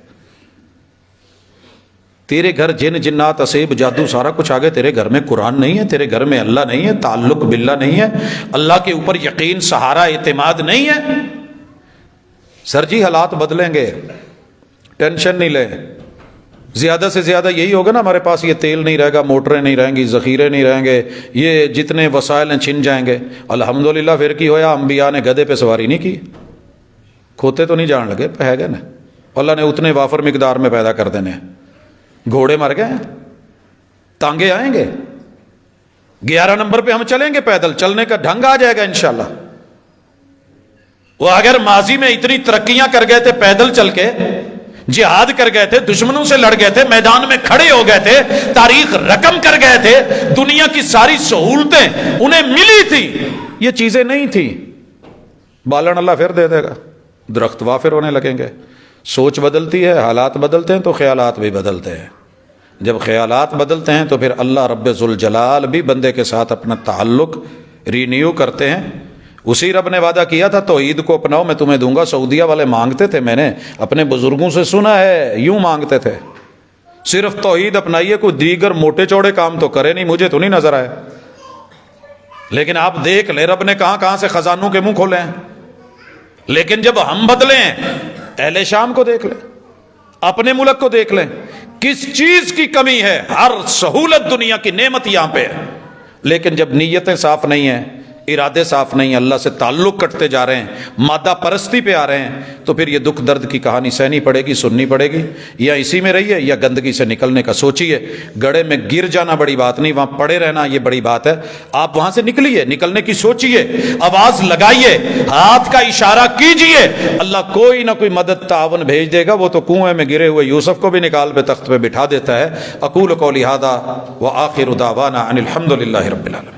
Speaker 1: تیرے گھر جن جنات اسیب جادو سارا کچھ آگے, تیرے گھر میں قرآن نہیں ہے, تیرے گھر میں اللہ نہیں ہے, تعلق باللہ نہیں ہے, اللہ کے اوپر یقین, سہارا, اعتماد نہیں ہے. سر جی حالات بدلیں گے, ٹینشن نہیں لیں, زیادہ سے زیادہ یہی ہوگا نا، ہمارے پاس یہ تیل نہیں رہے گا، موٹریں نہیں رہیں گی، ذخیرے نہیں رہیں گے، یہ جتنے وسائل ہیں چھن جائیں گے۔ الحمدللہ پھر کی ہویا، انبیاء نے گدھے پہ سواری نہیں کی، کھوتے تو نہیں جان لگے، پہ گئے نا، اللہ نے اتنے وافر مقدار میں پیدا کر دینے ہیں۔ گھوڑے مر گئے ہیں، تانگے آئیں گے، 11 نمبر پہ ہم چلیں گے، پیدل چلنے کا ڈھنگ آ جائے گا انشاءاللہ۔ وہ اگر ماضی میں اتنی ترقیاں کر گئے تھے پیدل چل کے، جہاد کر گئے تھے، دشمنوں سے لڑ گئے تھے، میدان میں کھڑے ہو گئے تھے، تاریخ رقم کر گئے تھے، دنیا کی ساری سہولتیں انہیں ملی تھی، یہ چیزیں نہیں تھیں، بالن اللہ پھر دے دے گا، درخت وافر ہونے لگیں گے۔ سوچ بدلتی ہے، حالات بدلتے ہیں تو خیالات بھی بدلتے ہیں، جب خیالات بدلتے ہیں تو پھر اللہ رب ذوالجلال بھی بندے کے ساتھ اپنا تعلق رینیو کرتے ہیں۔ اسی رب نے وعدہ کیا تھا توحید کو اپناؤ میں تمہیں دوں گا، سعودیہ والے مانگتے تھے، میں نے اپنے بزرگوں سے سنا ہے یوں مانگتے تھے، صرف توحید اپنائیے، کوئی دیگر موٹے چوڑے کام تو کرے نہیں، مجھے تو نہیں نظر آئے۔ لیکن آپ دیکھ لیں رب نے کہاں کہاں سے خزانوں کے منہ کھولے ہیں۔ لیکن جب ہم بدلیں، اہل شام کو دیکھ لیں، اپنے ملک کو دیکھ لیں، کس چیز کی کمی ہے، ہر سہولت دنیا کی نعمت یہاں پہ ہے، لیکن جب نیتیں صاف نہیں ہیں، ارادے صاف نہیں ہیں، اللہ سے تعلق کٹتے جا رہے ہیں، مادہ پرستی پہ آ رہے ہیں، تو پھر یہ دکھ درد کی کہانی سہنی پڑے گی، سننی پڑے گی۔ یا اسی میں رہیے یا گندگی سے نکلنے کا سوچیے۔ گڑھے میں گر جانا بڑی بات نہیں، وہاں پڑے رہنا یہ بڑی بات ہے۔ آپ وہاں سے نکلیے، نکلنے کی سوچیے، آواز لگائیے، ہاتھ کا اشارہ کیجیے، اللہ کوئی نہ کوئی مدد تعاون بھیج دے گا۔ وہ تو کنویں میں گرے ہوئے یوسف کو بھی نکال پہ تخت پہ بٹھا دیتا ہے۔ اقول قولی ھذا وآخر دعوانا ان الحمد للہ رب العالمین۔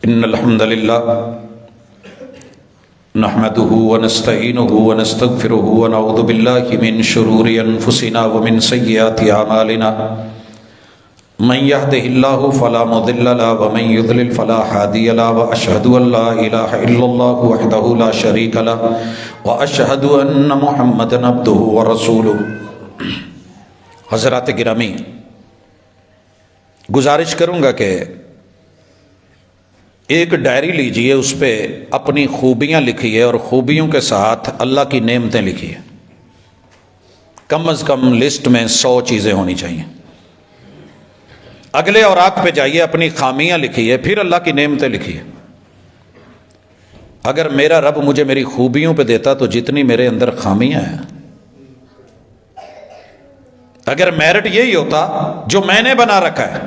Speaker 1: ان الحمد للہ نحمده ونستعینه ونستغفره ونعوذ باللہ من شرور انفسنا ومن سیئات اعمالنا من يهده الله فلا مضل له ومن يضلل فلا هادي له واشهد ان لا اله الا الله وحده لا شريك له واشهد ان محمدا عبده ورسوله۔ حضرات گرامی، گزارش کروں گا کہ ایک ڈائری لیجئے، اس پہ اپنی خوبیاں لکھیے اور خوبیوں کے ساتھ اللہ کی نعمتیں لکھیے۔ کم از کم لسٹ میں 100 چیزیں ہونی چاہیے۔ اگلے اوراق پہ جائیے، اپنی خامیاں لکھیے، پھر اللہ کی نعمتیں لکھیے۔ اگر میرا رب مجھے میری خوبیوں پہ دیتا تو جتنی میرے اندر خامیاں ہیں، اگر میرٹ یہی ہوتا جو میں نے بنا رکھا ہے،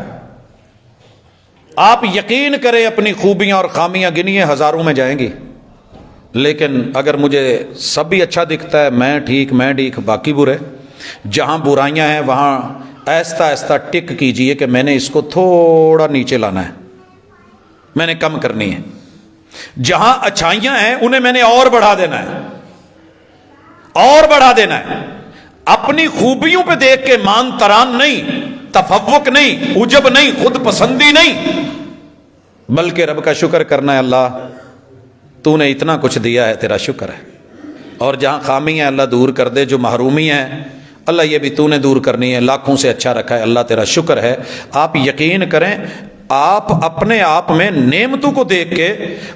Speaker 1: آپ یقین کریں اپنی خوبیاں اور خامیاں گنیے ہزاروں میں جائیں گی، لیکن اگر مجھے سب بھی اچھا دکھتا ہے، میں ٹھیک باقی برے، جہاں برائیاں ہیں وہاں آہستہ آہستہ ٹک کیجئے کہ میں نے اس کو تھوڑا نیچے لانا ہے، میں نے کم کرنی ہے۔ جہاں اچھائیاں ہیں انہیں میں نے اور بڑھا دینا ہے، اور بڑھا دینا ہے۔ اپنی خوبیوں پہ دیکھ کے مان تران نہیں، تفوق نہیں، عجب نہیں، خود پسندی نہیں، بلکہ رب کا شکر کرنا ہے، اللہ تو نے اتنا کچھ دیا ہے، تیرا شکر ہے۔ اور جہاں خامی ہے اللہ دور کر دے، جو محرومی ہے اللہ یہ بھی تو نے دور کرنی ہے، لاکھوں سے اچھا رکھا ہے، اللہ تیرا شکر ہے۔ آپ یقین کریں، آپ اپنے آپ میں نعمتوں کو دیکھ کے،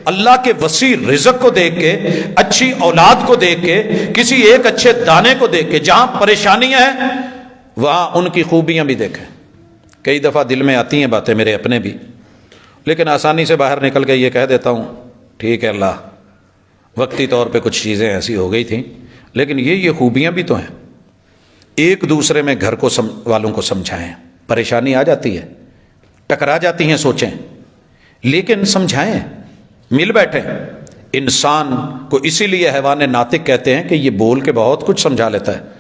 Speaker 1: اللہ کے وسیع رزق کو دیکھ کے، اچھی اولاد کو دیکھ کے، کسی ایک اچھے دانے کو دیکھ کے، جہاں پریشانیاں ہیں وہاں ان کی خوبیاں بھی دیکھیں۔ کئی دفعہ دل میں آتی ہیں باتیں میرے اپنے بھی، لیکن آسانی سے باہر نکل کے یہ کہہ دیتا ہوں ٹھیک ہے اللہ، وقتی طور پہ کچھ چیزیں ایسی ہو گئی تھیں، لیکن یہ خوبیاں بھی تو ہیں۔ ایک دوسرے میں گھر کو والوں کو سمجھائیں، پریشانی آ جاتی ہے، ٹکرا جاتی ہیں سوچیں، لیکن سمجھائیں، مل بیٹھیں۔ انسان کو اسی لیے حیوان ناطق کہتے ہیں کہ یہ بول کے بہت کچھ سمجھا لیتا ہے۔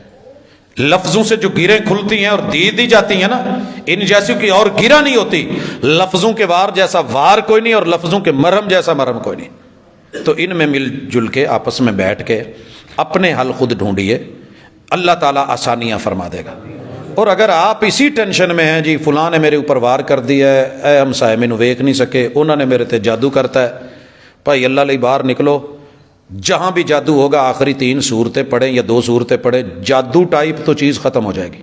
Speaker 1: لفظوں سے جو گیریں کھلتی ہیں اور دی جاتی ہیں نا، ان جیسی کی اور گیرہ نہیں ہوتی۔ لفظوں کے وار جیسا وار کوئی نہیں، اور لفظوں کے مرہم جیسا مرہم کوئی نہیں۔ تو ان میں مل جل کے آپس میں بیٹھ کے اپنے حل خود ڈھونڈیے، اللہ تعالیٰ آسانیاں فرما دے گا۔ اور اگر آپ اسی ٹینشن میں ہیں جی فلاں نے میرے اوپر وار کر دیا ہے، اے ہمسائے مینوں ویکھ نہیں سکے، انہوں نے میرے تے جادو کرتا ہے، بھائی اللہ لئی باہر نکلو۔ جہاں بھی جادو ہوگا آخری 3 سورتیں پڑھیں یا 2 سورتیں پڑھیں، جادو ٹائپ تو چیز ختم ہو جائے گی۔